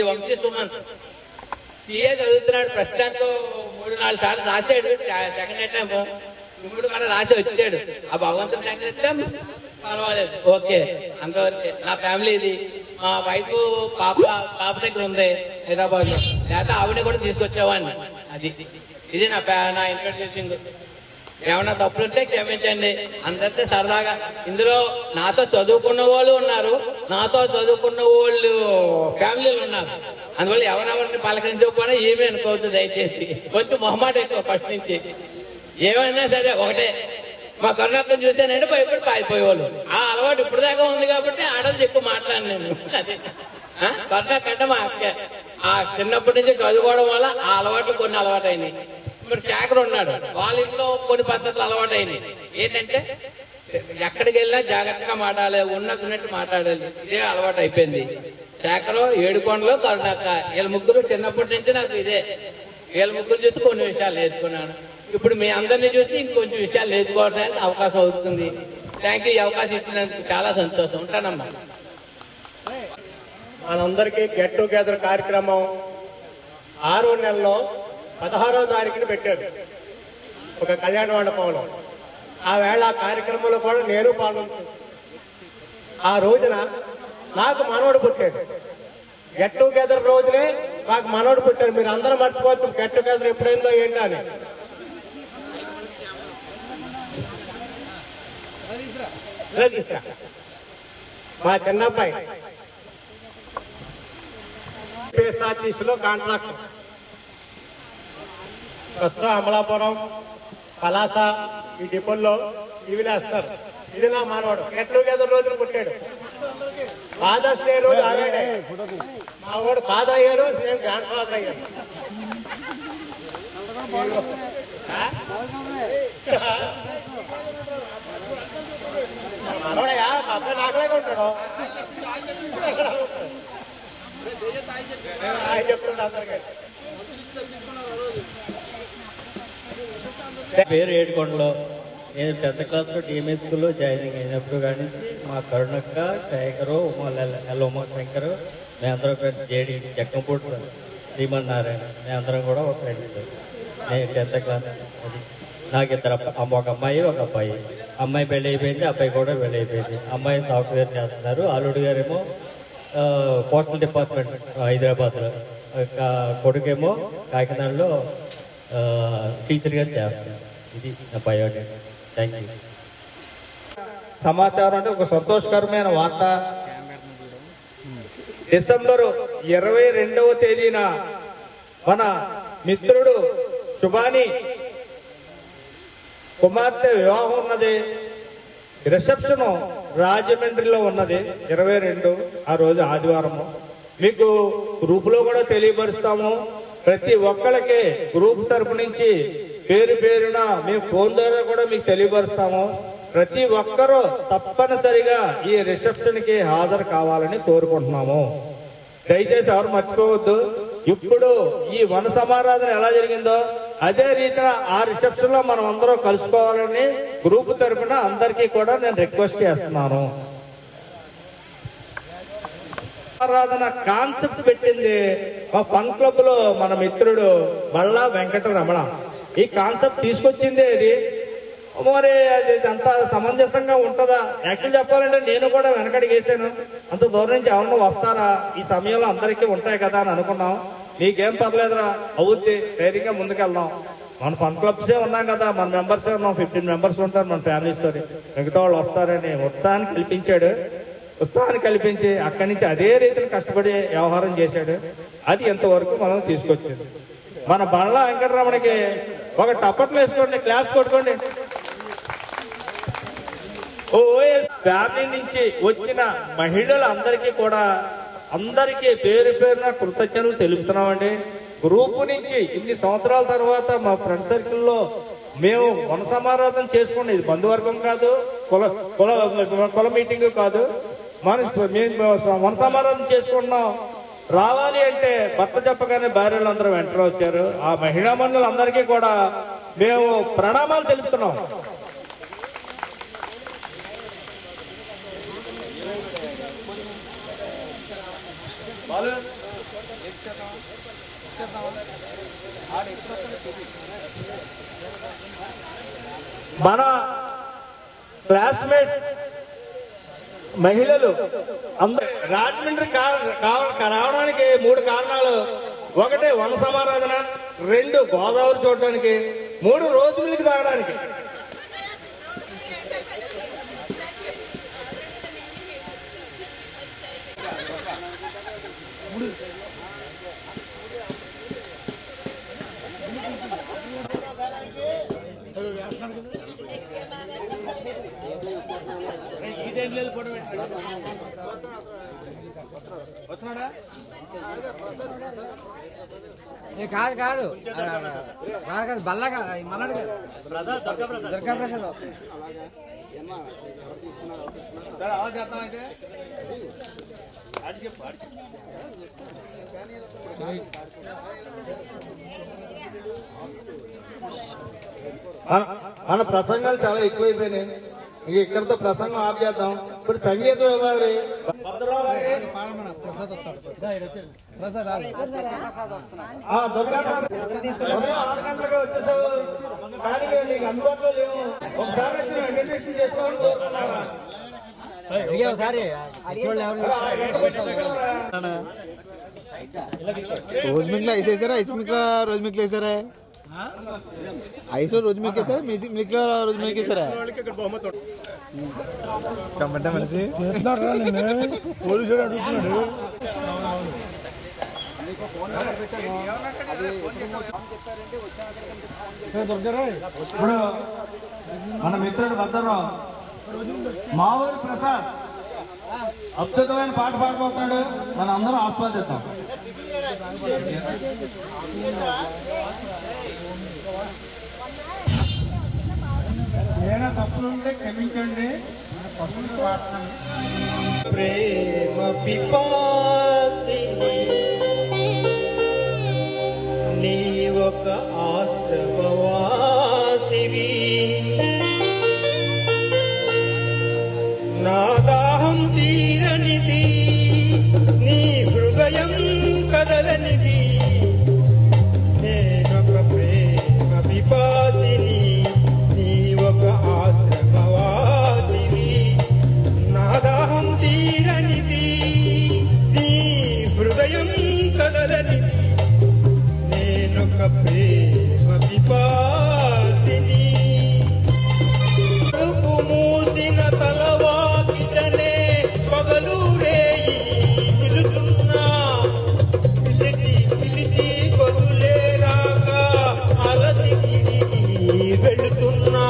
వంశీ సుమంత్ సిఏ చదువుతున్నాడు. ప్రస్తుతానికి 3-4 సార్లు రాశాడు. సెకండ్ అటెంప్ ఇప్పుడు కూడా రాసి వచ్చాడు. ఆ భగవంతుడు సెకండ్ పర్వాలేదు. ఓకే అంతవరకు. నా ఫ్యామిలీ ఇది. మా వైఫ్ పాప దగ్గర ఉంది హైదరాబాద్ లో. లేకపోతే ఆవిడని కూడా తీసుకొచ్చేవాడిని. ఇది నా ఇంట్రడ్యూసింగ్. ఏమన్నా తప్పులుంటే క్షమించండి. అందరితో సరదాగా. ఇందులో నాతో చదువుకున్న వాళ్ళు ఉన్నారు, నాతో చదువుకున్న వాళ్ళు ఫ్యామిలీలు ఉన్నారు. అందువల్ల ఎవరెవరిని పలకరించకపోయినా ఏమీ అనుకోవద్దు దయచేసి. కొంచెం మొహమాట ఎక్కువ ఫస్ట్ నుంచి. ఏమైనా సరే ఒకటే. మా కరుణాకం చూసానంటే భయపడి పారిపోయేవాళ్ళు. ఆ అలవాటు ఇప్పుడు దాకా ఉంది కాబట్టి ఆడలు ఎక్కువ మాట్లాడి నేను. అది కరుణాకంటే మా అక్క ఆ చిన్నప్పటి నుంచి చదువుకోవడం వల్ల ఆ అలవాట్లు కొన్ని అలవాటు అయినాయి. ఇప్పుడు శేఖర్ ఉన్నాడు, వాళ్ళ ఇంట్లో కొన్ని పద్ధతులు అలవాటు అయినాయి. ఏంటంటే ఎక్కడికి వెళ్ళినా జాగ్రత్తగా మాట్లాడాలి, ఉన్నట్టు మాట్లాడాలి. ఇదే అలవాటు అయిపోయింది. శేఖరు, ఏడుకొండలు, కరుణాక వీళ్ళ ముగ్గురు చిన్నప్పటి నుంచి నాకు ఇదే. వీళ్ళ ముగ్గురు చూసి కొన్ని విషయాలు నేర్చుకున్నాను. ఇప్పుడు మీ అందరినీ చూసి ఇంకొంచెం విషయాలు నేర్చుకోవడానికి అవకాశం అవుతుంది. Thank you. ఈ అవకాశం ఇచ్చినందుకు చాలా సంతోషం. ఉంటానమ్మా. మనందరికీ గెట్ టుగెదర్ కార్యక్రమం 6వ నెలలో 16వ తారీఖున పెట్టారు ఒక కళ్యాణ మండపంలో. ఆ వేళ ఆ కార్యక్రమంలో కూడా నేను పాల్గొంటున్నాను. ఆ రోజున నాకు మనవడు పుట్టాడు. గెట్ టుగెదర్ రోజునే నాకు మనవడు పుట్టాడు. మీరు అందరూ మర్చిపోవచ్చు గెట్ టుగెదర్ ఎప్పుడైందో ఏంటో అని. మా చిన్నబ్బాయి PSRTCలో కాంట్రాక్ట్. ప్రస్తుతం అమలాపురం, పలాస ఈ డిపోల్లో ఇవి వేస్తారు. ఇది నా మనవాడు. గెట్ టుగెదర్ రోజున పుట్టాడు. ఫాదర్స్ డే రోజు ఆడాడే. మా వాడు ఫాదర్ అయ్యాడు, నేను గ్రాండ్ ఫాదర్ అయ్యాను. మనవాడయా మా అబ్బాయి నాకులాగా ఉంటాడు. పేరు ఏడుకొండలో. నేను 10th క్లాస్లో డిఎంఏ స్కూల్లో జాయినింగ్ అయినప్పుడు కానీ మా కరుణక్క, శేఖరు, ఉమాశంకర్, మేమందరం ఫ్రెండ్స్. జేడి జక్కంపూడి శ్రీమన్నారాయణ, మేమందరం కూడా ఒక ఫ్రెండ్స్. నేను 10th క్లాస్. అది నాకు ఇద్దరు ఒక అమ్మాయి ఒక అబ్బాయి. అమ్మాయి పెళ్ళి అయిపోయింది, అబ్బాయి కూడా పెళ్ళి అయిపోయింది. అమ్మాయి సాఫ్ట్వేర్ చేస్తున్నారు. అల్లుడు గారేమో పోస్టల్ డిపార్ట్మెంట్ హైదరాబాద్లో, కొడుకేమో కాకినాడలో టీచర్గా చేస్తున్నారు. ఇది నా బయోడేటా. Thank you. సమాచారం అంటే ఒక సంతోషకరమైన వార్త. డిసెంబర్ 22వ తేదీన మన మిత్రుడు శుభాని కుమార్తె వివాహం ఉన్నది. రిసెప్షన్ రాజమండ్రిలో ఉన్నది 22 ఆ రోజు ఆదివారము. మీకు గ్రూప్ లో కూడా తెలియపరుస్తాము. ప్రతి ఒక్కరికి గ్రూప్ తరపు నుంచి పేరు పేరున మేము ఫోన్ ద్వారా కూడా మీకు తెలియపరుస్తాము. ప్రతి ఒక్కరూ తప్పనిసరిగా ఈ రిసెప్షన్ కి హాజరు కావాలని కోరుకుంటున్నాము. దయచేసి ఎవరు మర్చిపోవద్దు. ఇప్పుడు ఈ వన సమారాధన ఎలా జరిగిందో అదే రీతిన ఆ రిసెప్షన్ లో మనం అందరం కలుసుకోవాలని గ్రూప్ తరఫున అందరికీ కూడా నేను రిక్వెస్ట్ చేస్తున్నాను. సమారాధన కాన్సెప్ట్ పెట్టింది మా ఫన్ క్లబ్ లో మన మిత్రుడు బళ్ళా వెంకటరమణ. ఈ కాన్సెప్ట్ తీసుకొచ్చింది అది. మరి అది అంత సమంజసంగా ఉంటుందా? యాక్చువల్ చెప్పాలంటే నేను కూడా వెనకడికి వేసాను. అంత దూరం నుంచి ఎవరన్నా వస్తారా, ఈ సమయంలో అందరికీ ఉంటాయి కదా అని అనుకున్నాం. నీకేం పర్లేదురా, అవుద్ది, ధైర్యంగా ముందుకెళ్దాం. మన ఫన్ క్లబ్సే ఉన్నాం కదా, మన మెంబర్సే ఉన్నాం, 15 మెంబర్స్ ఉంటారు మన ఫ్యామిలీస్ తోటి. మిగతా వాళ్ళు వస్తారని ఉత్సాహాన్ని కల్పించాడు. ఉత్సాహాన్ని కల్పించి అక్కడి నుంచి అదే రీతిని కష్టపడి వ్యవహారం చేశాడు. అది ఎంతవరకు మనం తీసుకొచ్చింది. మన బళ్ళా వెంకటరమణకి ఒక టప్పట్లు వేసుకోండి, క్లాప్స్ కొట్టుకోండి. ఓఎస్ ఫ్యామిలీ నుంచి వచ్చిన మహిళలందరికీ కూడా అందరికీ పేరు పేరున కృతజ్ఞతలు తెలుపుతున్నామండి. గ్రూప్ నుంచి ఇన్ని సంవత్సరాల తర్వాత మా ఫ్రెండ్ సర్కిల్లో మేము వన సమారాధన చేసుకుని, ఇది బంధువర్గం కాదు, కుల మీటింగ్ కాదు, మేము వన సమారాధన చేసుకున్నాం. రావాలి అంటే భర్త చెప్పగానే భార్యలందరూ వెంటనే వచ్చారు. ఆ మహిళా మనులందరికీ కూడా మేము ప్రణామాలు తెలుపుతున్నాం. మన క్లాస్మేట్ మహిళలు అందరూ రాజమండ్రి రావడానికి 3 కారణాలు. 1 వన సమారాధన, 2 గోదావరి చూడడానికి, 3 రోజు మిల్క్ తాగడానికి. కాదు కాదు కాదు బల్లా కాదు మనడు దుర్గా ప్రసాద్ మన ప్రసంగాలు చాలా ఎక్కువైపోయినాయి. ఇక్కడితో ప్రసంగం ఆఫ్ చేద్దాం. ఇప్పుడు సంగీతం ఇవ్వాలి. అందుబాటులో లేవు. ఒకసారి రోజు మిల్క్ వేసేసారా? ఐస్ మిల్క్ రోజు మిల్క్ వేసారా? ఐస్ లో రోజు మిల్క్ వేసారా? మిల్క్ లో రోజు మిల్క్ వేసారా? కమ్మంటే మనిషి పోలీసుడు అడుగుతున్నాడు. ఇప్పుడు మన మిత్రుడు భద్రరావు మావూరి ప్రసాద్ అద్భుతమైన పాట పాడుకుంటున్నాడు. మన అందరం ఆస్వాదిద్దాం. ఏదైనా తప్పులుంటే క్షమించండి. ప్రేమ పిపాసిని నీ ఒక ఆశ్రమవాసివి, నా దాహం తీరనిది నీ హృదయం కదలనిది. నేనొక ప్రేమ పిపాసిని నీ ఒక ఆశ్రమవాసివి, నా దాహం తీరనిది నీ హృదయం కదలనిది. నేనొక ప్రేమ పిపాసిని. కడుపు మూసిన తలవాకిటనే పగలు రేయి పిలుచున్నా, పిలిచి పిలిచి బదులే రాక అలసి తిరిగి వెళుతున్నా.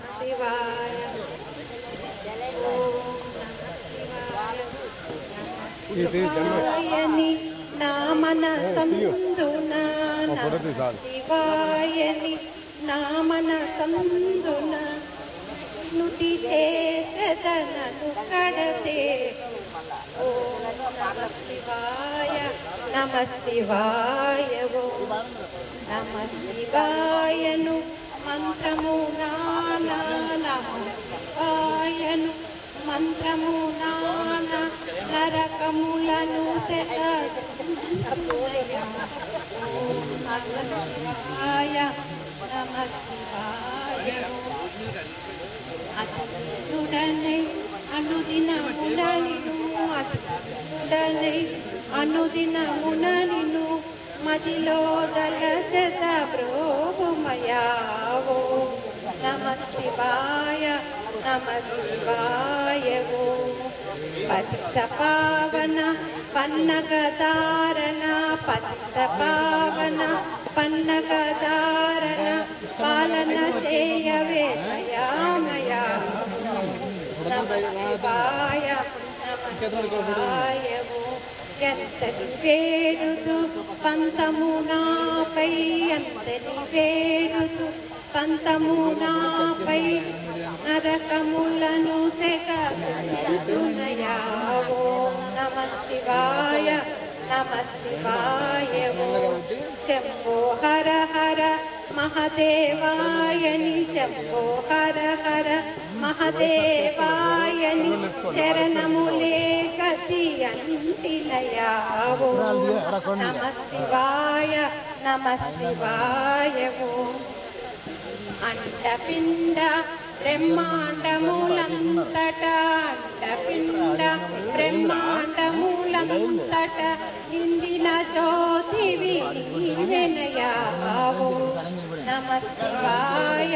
శివాయ శివాయని నామన సందున శివాయని నామన సందున నుతి చేసదనను కడతే ఓం నమ శివాయ నమ శివాయ ఓం నమ శివాయను మంత్రము నానా నమ శివాయను మంత్రము నానా నరకములను శివాయ నమ శివాయ అతుడనై అనుదినముననిను అతుడనై అనుదినముననిను మదిలో దళసత బ్రోమయావో నమ శివాయ నమ శివాయ ఓం పతిత పావన పన్నగదారణ పతిత పావన పన్నగదారణ పాలన చేయవే దయామయా నమ శివాయ నమ శివాయ ఓం ఎంతని వేడుతూ పంతము నాపై ఎంతని వేడుతూ పంతము నాపై నరకములను తెగయావో నమ శివాయ నమ శివాయ ఓం శంభో హర హర మహదేవాయని శంభో హర హర మహదేవాయని చరణములే గతి అంటిలయావో నమ శివాయ నమ శివాయ ఓం అండపిండ బ్రహ్మాండములంతట అండపిండ బ్రహ్మాండములంతట నిండిన జ్యోతివి నీవెనయావో నమ శివాయ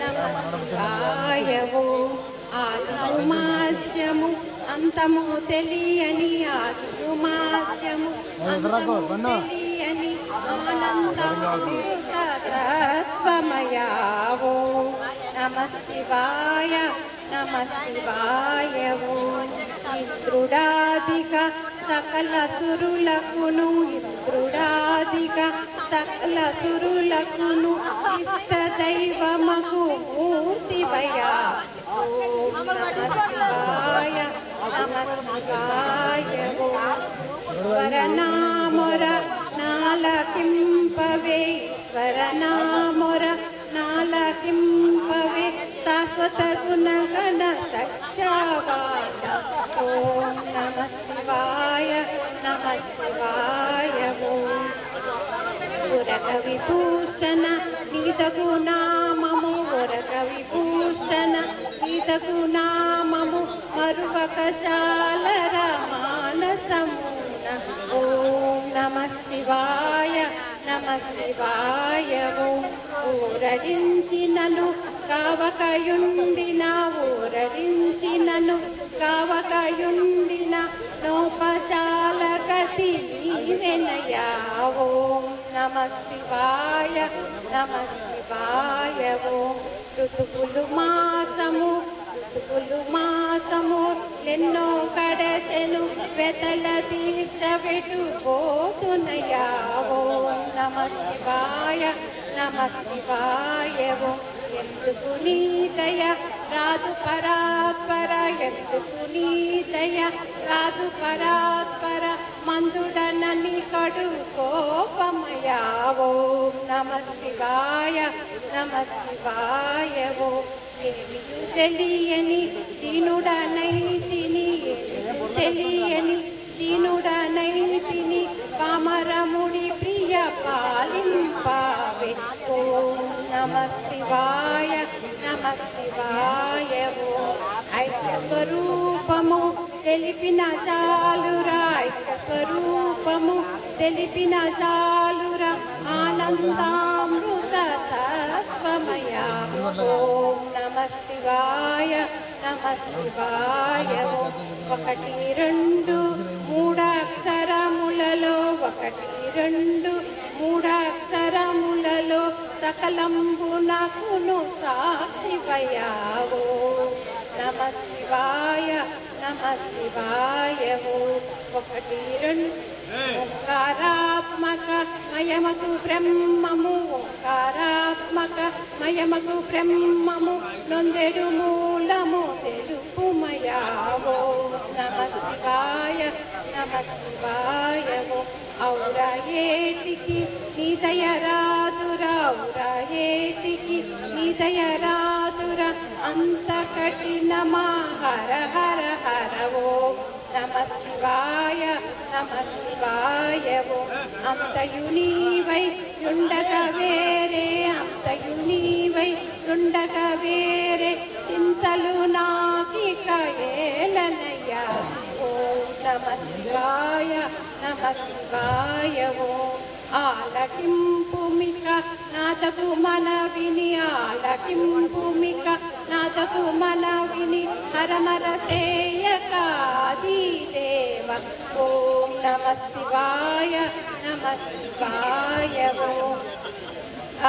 నమ శివాయ ఓం ఆదియు మాధ్యము అంతము తెలియని ఆదియు మాధ్యము అంతము తెలియని ఆనందమయావో నమ శివాయ నమ శివాయ ఓం ఇంద్రుడాదిక సకల సురులకును ఇంద్రుడాదిక సకల సురులకును ఇష్ట దైవమకు మూర్తివయా ఓం నమ శివాయ నమ శివాయ ఓం స్వరనామొర నాలకింపవే స్వరనామొర నాలకింపవే శాశ్వత గుణగణ సత్యవాద ఓం నమ శివాయ నమ శివాయ ఓం ఉరక విభూషణ నీతగు నామము ఉరక విభూషణ నీతగు నామము మరువక చాలర మానసమున ఓం నమ శివాయ నమ శివాయ ఓం ఊరడించినను కావకయుండిన ఊరడించినను కావకయుండిన నోపచాలగతి నీవెనయా ఓం నమ శివాయ నమ శివాయ ఓం ఋతువులు మాసము ఋతువులు మాసము ఎన్నో కడచెను వెతల తీర్చబెట్టుపోతున్నయా ఓం నమ శివాయ నమ శివాయ ఓం ఎందుకు నీ దయ రాదు పరాత్పర ఎందుకు నీ దయ రాదు పరాత్పర మందుడనని కడు కోపమయా ఓం నమ శివాయ నమ శివాయ ఓం ఏమియు తెలియని దీనుడనైతిని ఏమియు తెలియని దీనుడనైతిని పామరముడి ప్రియ పాలింపావే ఓం నమ శివాయ నమ శివాయ ఓం ఐక్య స్వరూపము తెలిపిన చాలురా ఐక్య స్వరూపము తెలిపిన చాలురా ఆనందామృత తత్వమయా ఓం నమ శివాయ నమ శివాయ ఓం ఒకటి రెండు మూడాక్షరములలో ఒకటి రెండు మూడాక్షరములలో సకలంబునకును సాక్షివయా నమ శివాయ ఒకటి రెండు ఓంకారాత్మక మయమకు బ్రహ్మము ఓంకారాత్మక మయమకు బ్రహ్మము నొందెడు మూలము తెలుపుమయావో నమ శివాయ ఔరా ఏటికి నీ దయ రాదురా ఔరా ఏటికి నీ దయ రాదురా అంత కఠినమా హర హర హర ఓం నమ శివాయ ఓం అంతయు నీవై ఉండగా వేరే అంతయు నీవై ఉండగా వేరే చింతలు నాకిక ఏలనయ్యా ఓం నమ శివాయ ఓం ఆలకింపుమిక నాదకు మనవిని ఆలకింపుమిక నాదకు మనవిని హరమర సేయకాది దేవ ఓం నమ శివాయ ఓం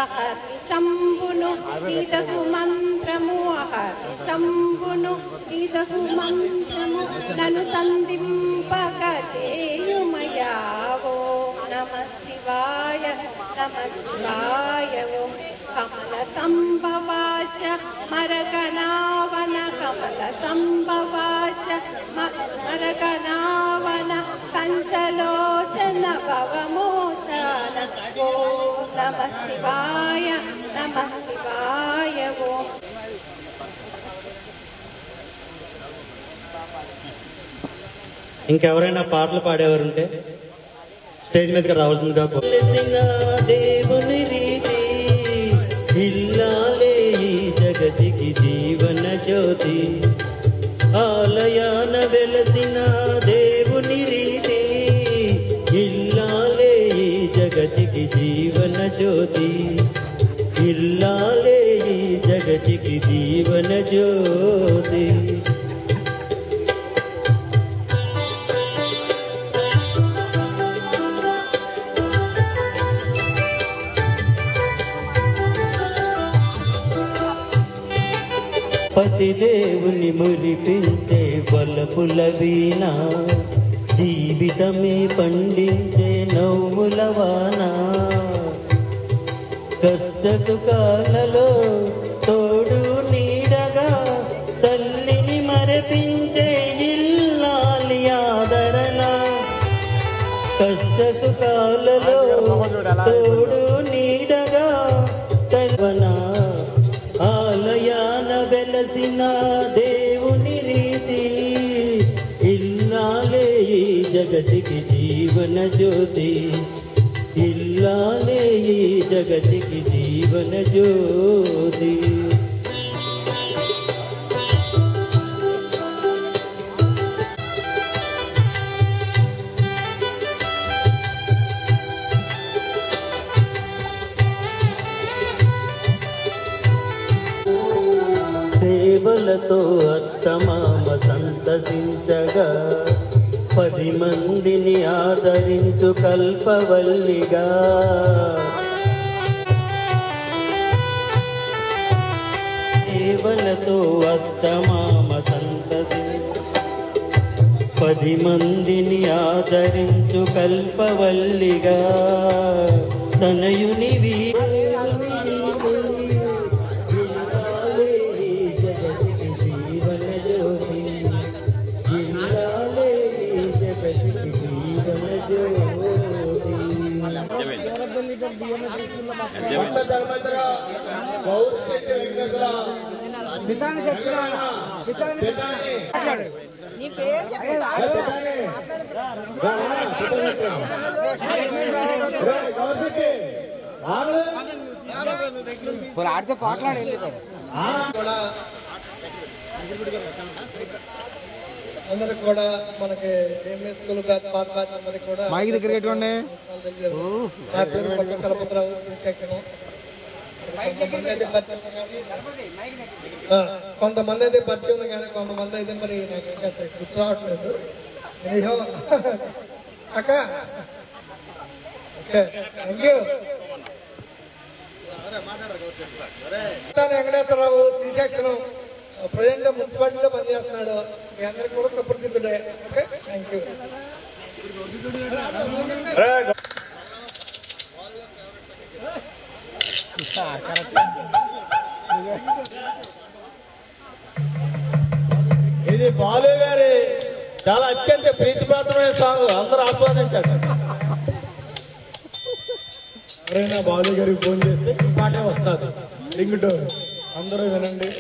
అహరి శంభును నీదకు మంత్రము అహరి శంభును నీదకు మంత్రము నన్ను సంధింపక చేయుమయావో నమ శివాయ ఓం కమల సంభవాచ మరగణావన కమల సంభవాచ మరగణావన కంచలోచన భవమోచన ఓం నమ శివాయ ఓం ఇంకెవరైనా పాటలు పాడేవారుంటే స్టేజ్ మీదకి రావాల్సిందిగా దేవుని రీతి ఇల్లాలే ఈ జగతికి జీవన జ్యోతి ఆలయాన వెలసిన దేవుని రీతి ఇల్లాలే ఈ జగతికి జీవన జ్యోతి ఇల్లాలే ఈ జగతికి జీవన జ్యోతి పతిదేవుని మురిపించే బలపుల వీణ జీవితమే పండించే నవ్వుల వాన కష్ట సుఖాలలో తోడు నీడగా తల్లిని మరపించే ఇల్లాలి ఆదరణ కష్ట సుఖాలలో తోడు నీడగా తల్వన ఆలయాన వెలసిన దేవుని రీతి ఇల్లాలే ఈ జగతికి జీవన జ్యోతి ఇల్లాలే ఈ జగతికి జీవన జ్యోతి సేవలతో అత్తమామ సంతసించగా 10 మందిని ఆదరించు కల్పవల్లిగా సేవలతో అత్తమామ సంతసించ 10 మందిని ఆదరించు కల్పవల్లిగా తనయునివి ఆడితే పాటలాడి అందరికి కూడా మనకి స్కూల్ పాత అందరికి కూడా మైక్ దగ్గర పెట్టుకోండి. నా పేరు పక్క చలపతిరావు శ్రీశేఖరం. కొంతమంది అయితే పరిచయం ఉంది కానీ కొంతమంది అయితే మరి నాకు ఇంకా గుర్తు రావట్లేదు. అక్క okay thank you. Venkateswararao Srisekharam present మున్సిపాలిటీలో పనిచేస్తున్నాడు. మీ అందరికి కూడా సుప్రసిద్ధుడే. Okay, thank you. ఇది బాలు గారి చాలా అత్యంత ప్రీతిపాత్రమైన సాంగ్, అందరూ ఆస్వాదించారు. ఎవరైనా బాలు గారికి ఫోన్ చేస్తే ఈ పాటే వస్తుంది రింగ్ టోన్. అందరూ వినండి.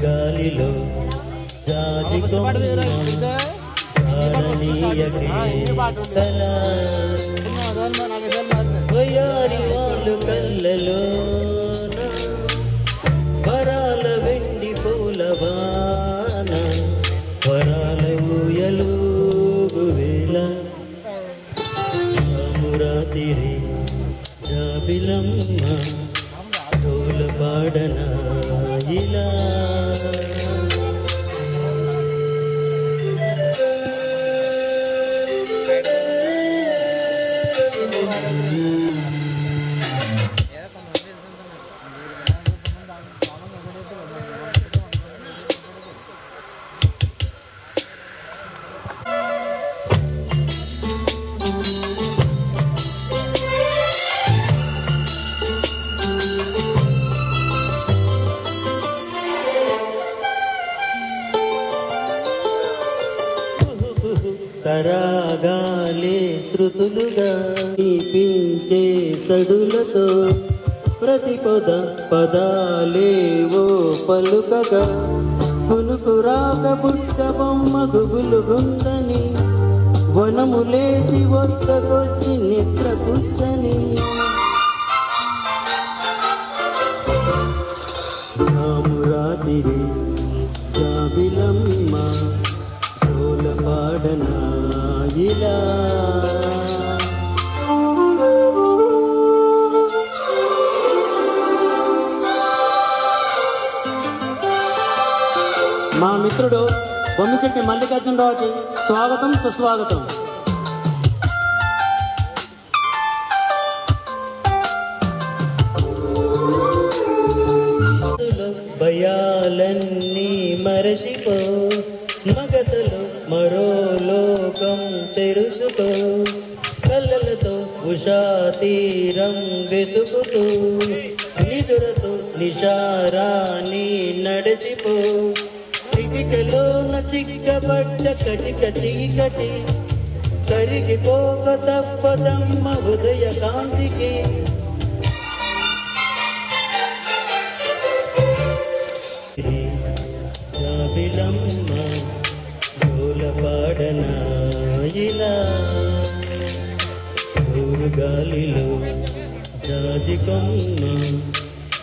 గాలిలో జాజి వయారి వాళ్ళు కళ్ళలో వరాల వెండి పూలవాన వరాల ఊయలూగు వేళ రామురాతిరి జాబిలమ్మ డోల పాడనా ఇలా తరాగాలే శృతులుగా నీపించే చడులతో ప్రతి పదాలేవో పలుకగా కొనుకు రాక పుట్ట బొమ్మ గుబులుగుందని వనములేసి ఒక్కకొచ్చి నిద్ర కూర్చని రామురాతిరి జాబిలమ్మ పాడనా ఇలా మా మిత్రుడు బొమ్మిశెట్టి మల్లికార్జునరావుకి స్వాగతం సుస్వాగతం. భయాలన్నీ మరచిపో మగతలో మరో లోకం తెరుచుకో కళ్ళలతో ఉషా తీరం వెతుకుతూ నిదురతో నిషారాన్ని నడిచిపో చిటికలోన చిక్కబడ్డ కటిక చీకటి కరిగిపోక తప్పదమ్మ ఉదయ కాంతికి జాబిలమ్మ డోల పాడనా ఇలా గాలిలో జాజి కొమ్మ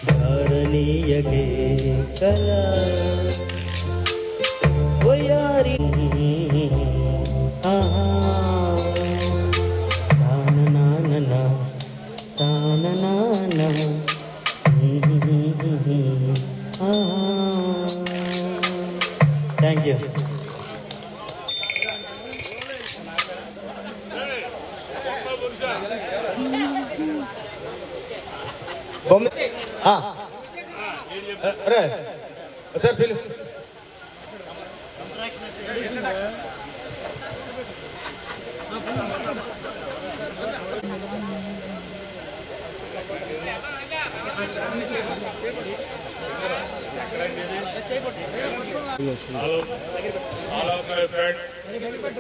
ధారణీయకే కళ వయారి తాననా తాననా థ్యాంక్ యూ. అరే సార్ పిలు.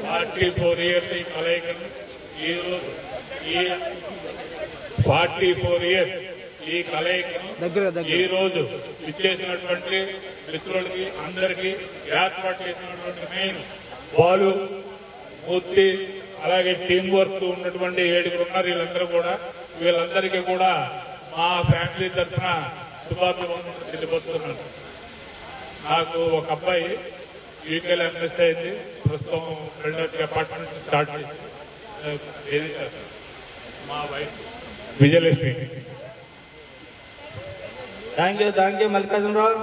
పార్టీ 4 years ఈ కలయికను పార్టీ 4 years ఈ కలయికను ఈ రోజు ఇచ్చేసినటువంటి మిత్రులకి అందరికీ ఏర్పాటు చేసినటువంటి మెయిన్ బాలు మూర్తి అలాగే టీం వర్క్ ఉన్నటువంటి 7 ఉన్నారు. వీళ్ళందరికీ కూడా మా ఫ్యామిలీ తరఫున శుభాభివందనలు తెలియపరుస్తున్నాను. నాకు ఒక అబ్బాయి యూకేలో ఎంఎస్ అయింది, ప్రస్తుతం అపార్ట్మెంట్ స్టార్ట్ చేసి నేనే చేస్తాను. మా wife Vijayalakshmi. Thank you Mallikarjuna Rao.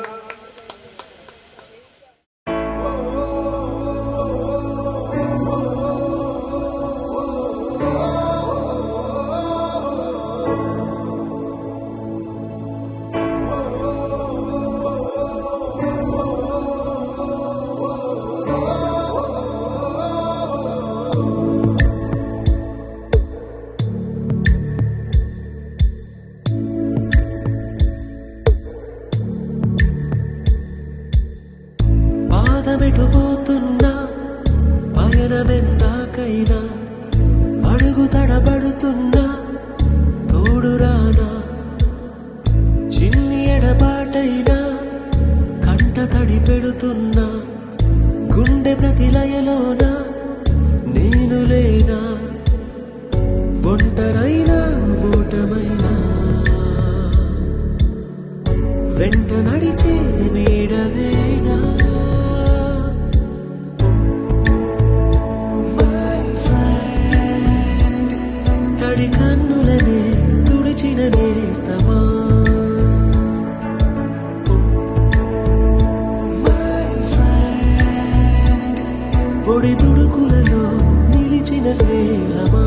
పాదమెటుపోతున్నా పయనమెందాకైనా అడుగు తడబడుతున్నా తోడురానా చిన్ని ఎడబాటైనా కంట తడి పెడుతున్నా గుండె ప్రతిలయలోన నేను లేనా ఒంటరైనా ఓటమైనా వెంట నడిచే నీడవేనా తడి కన్నులనే తుడిచిన నేస్తమా పొడి తుడుకులలో నిలిచిన స్నేహమా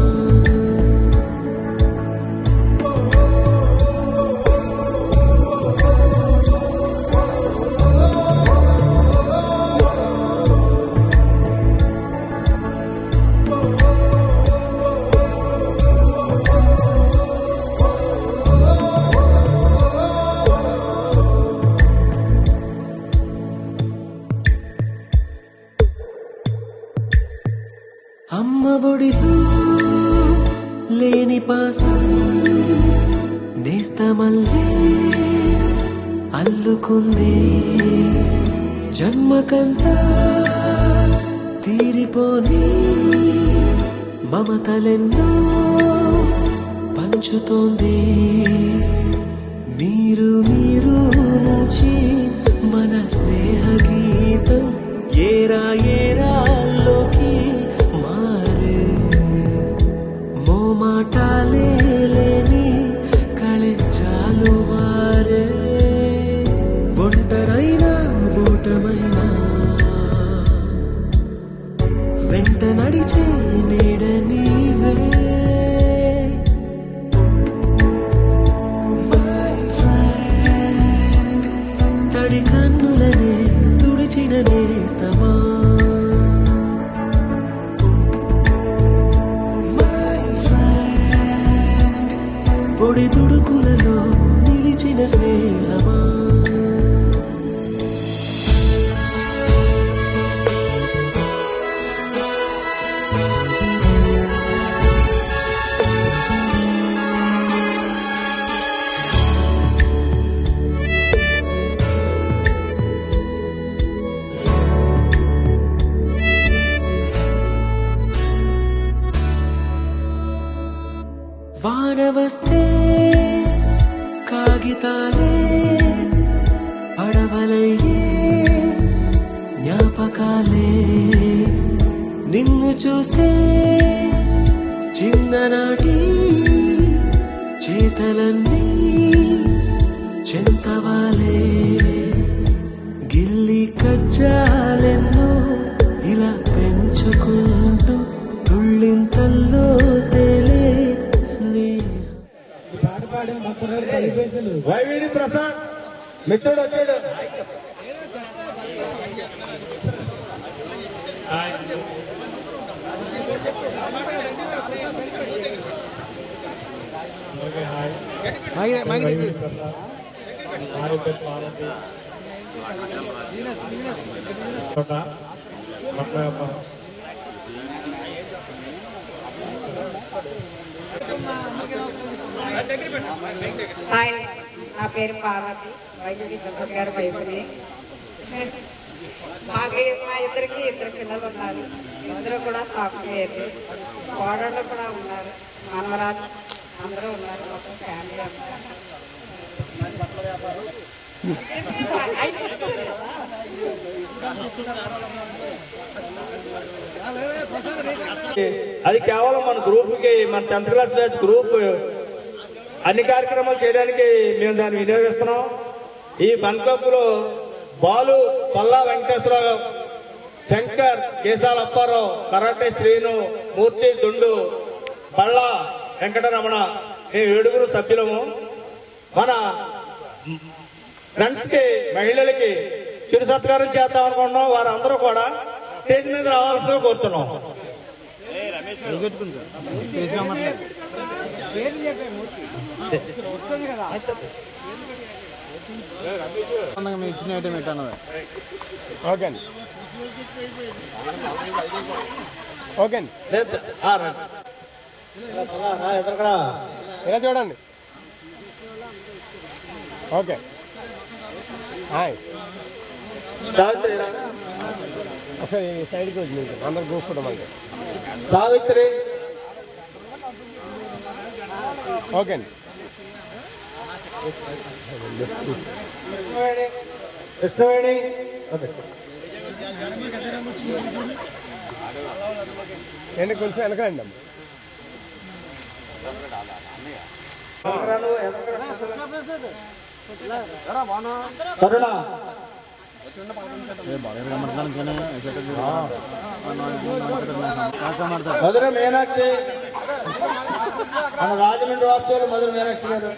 అమ్మ ఒడిలో లేని పాసం నేస్తమల్లే అల్లుకుంది జన్మకంతా తీరిపోని మమతలెన్నో పంచుతోంది మీరు నుంచి మన స్నేహ గీతం ఏరా ఏరాల్లోకి మారే మోమాటాలే లేని కళెచ్చాలు వారే ఒంటరైనా ఓటమైనా వెంట నడిచే నీడ నీవే తడి కన్నులనే తుడిచిన నేస్తమా పొడి తుడుకులలో నిలిచిన స్నేహమా వాన వస్తే కాగితాలే పడవలయ్యే జ్ఞాపకాలే నిన్ను చూస్తే చిన్ననాటి చేతలన్నీ చెంతవాలే గిల్లి కజ్జాలెన్నో ఇలా పెంచుకుంటూ తుళ్ళింతల్లో తేలే వైవిడి ప్రసాద్ మిత్రుడు వచ్చాడు. హాయ్, నా పేరు పార్వతి, వైద్యుడి ప్రసాద్ గారు వైపుని. మా ఇద్దరికి ఇద్దరు పిల్లలు ఉన్నారు. ఇద్దరు కూడా సాఫ్ట్వేర్, కోడళ్ళు కూడా ఉన్నారు, మనవరాలు అందరూ ఉన్నారు, మొత్తం ఫ్యామిలీ అంతా. అది కేవలం మన గ్రూప్ కి, మన 10th క్లాస్ బ్యాచ్ గ్రూప్ అన్ని కార్యక్రమాలు చేయడానికి మేము దాన్ని వినియోగిస్తున్నాం. ఈ ఫన్ క్లబ్ లో బాలు, పల్లా వెంకటేశ్వరరావు, శంకర్, కేశాల అప్పారావు, కరాటే శ్రీను, మూర్తి దుండు, పల్లా వెంకటరమణ, మేము 7 సభ్యులము. మన ఫ్రెండ్స్ కి, మహిళలకి చిరు సత్కారం చేద్దాం అనుకుంటున్నాం. వారందరూ కూడా స్టేజ్ మీద రావాల్సిందిగా కోరుతున్నాం. ఇచ్చిన ఐటమ్ ఎట్లా ఓకే అండి. ఓకే అండి, ఇలా చూడండి. ఓకే ఒకసారి సైడ్కి వచ్చి అందరు కూర్చుంటాం అండి. సావిత్రి, ఓకే అండి. కృష్ణవేణి, ఏంటి కొంచెం వెనకండి అమ్మ. కరుణ, మధుర మీనాక్షి, మన రాజమండ్రి వాస్తవులు మధుర మీనాక్షి గారు,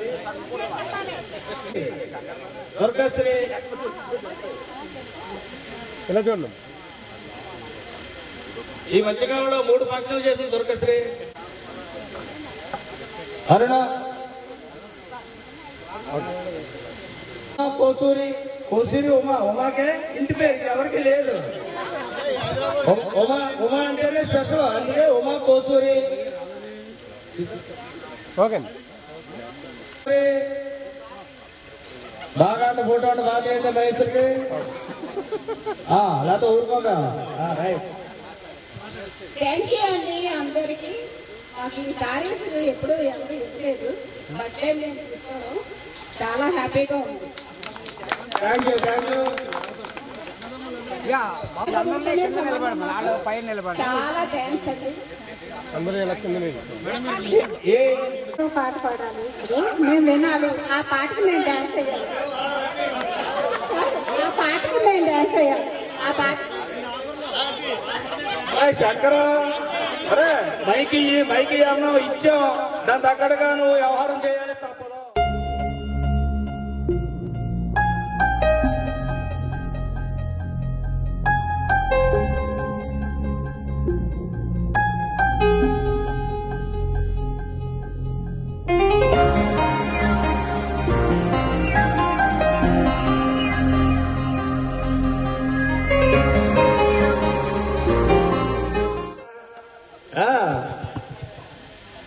దుర్గశ్రీ, ఇలా చూడండి. ఈ మధ్యకాలంలో 3 ఫంక్షన్లు చేసిన దుర్గశ్రీ, అరుణ, కోసూరి, ఉమాకే ఇంటి పేరు ఎవరికి లేదు. ఉమా అంటేనే స్పెషల్, అందుకే ఉమా కోసూరి. ఓకే బాగా ఫోటో అంటే బాగా చేయండి మైసూరికి, లేకపోతే ఊరుకోగా. రైట్, థ్యాంక్ యూ అండి అందరికి. మాకు ఈ సారీస్ ఎప్పుడు ఎవరు ఇవ్వలేదు, ఫస్ట్ టైం నేను తీసుకోవడం చాలా హ్యాపీగా ఉంది. Thank you, thank you. చాలా థ్యాంక్స్ అండి. పాట పాడాలి, మేము వినాలి. ఆ పాటకు మేము డాన్స్ చేయాలి. ఆ పాట శంకర, అరే మైకి అన్నావు, ఇచ్చాం, దాని తగ్గట్టుగా నువ్వు వ్యవహారం చేయాలి, తప్పదు.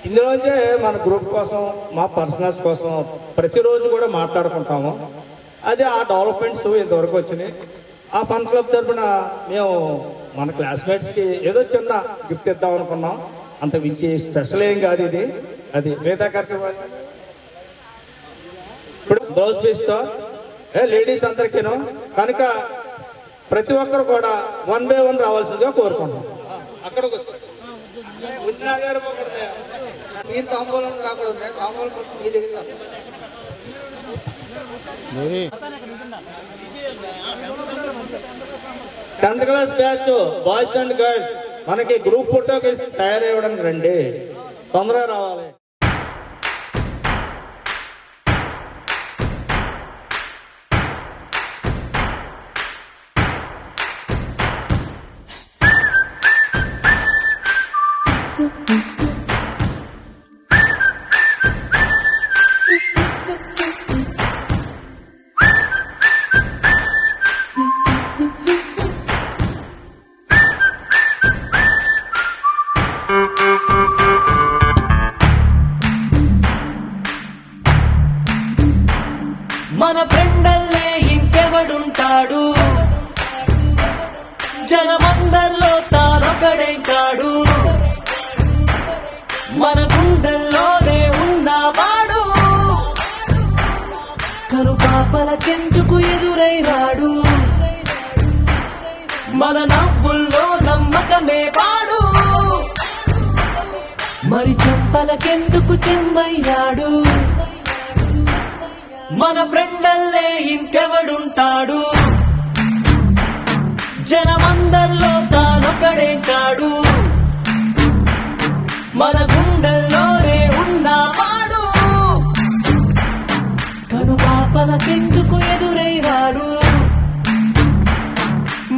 ఇందులోంచే మన గ్రూప్ కోసం, మా పర్సనల్స్ కోసం ప్రతిరోజు కూడా మాట్లాడుకుంటాము. అది ఆ డెవలప్మెంట్స్ ఇంతవరకు వచ్చినాయి. ఆ ఫన్ క్లబ్ తరఫున మేము మన క్లాస్మేట్స్కి ఏదో చిన్న గిఫ్ట్ ఇద్దాం అనుకున్నాం. అంత మించి స్పెషల్ ఏం కాదు ఇది. అది మిగతా కార్యక్రమాలు ఇప్పుడు బ్లౌజ్ పీస్తో లేడీస్ అందరికీను కనుక ప్రతి ఒక్కరు కూడా 1 by 1 రావాల్సిందిగా కోరుకుంటాం. అక్కడ మీరు తాంబూలం రాకూడదు, మేము తాంబూలం మీ దగ్గర. 10th class batch boys and girls మనకి గ్రూప్ ఫోటోకి తయారయ్యడానికి రండి, తొందరగా రావాలి. మన ఫ్రెండల్లే ఇంకెవడుంటాడు, జనమందరిలో తానొకడేంటాడు, మన గుండెల్లోనే ఉన్నవాడు, కను పాపలకెందుకు ఎదురైరాడు మన నవ్వుల్లో నమ్మకమే వాడు మరి చెంపలకెందుకు చెమ్మయ్యాడు మన ఫ్రెండల్లే ఇంకెవడుంటాడు జనమందరిలో తానొకడే కాడు మన గుండెల్లోనే ఉన్నవాడు కను పాపలకెందుకు ఎదురైరాడు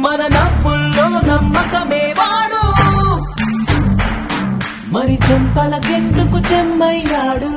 మన నవ్వుల్లో నమ్మకమే వాడు మరి చెంపలకెందుకు చెమ్మయ్యాడు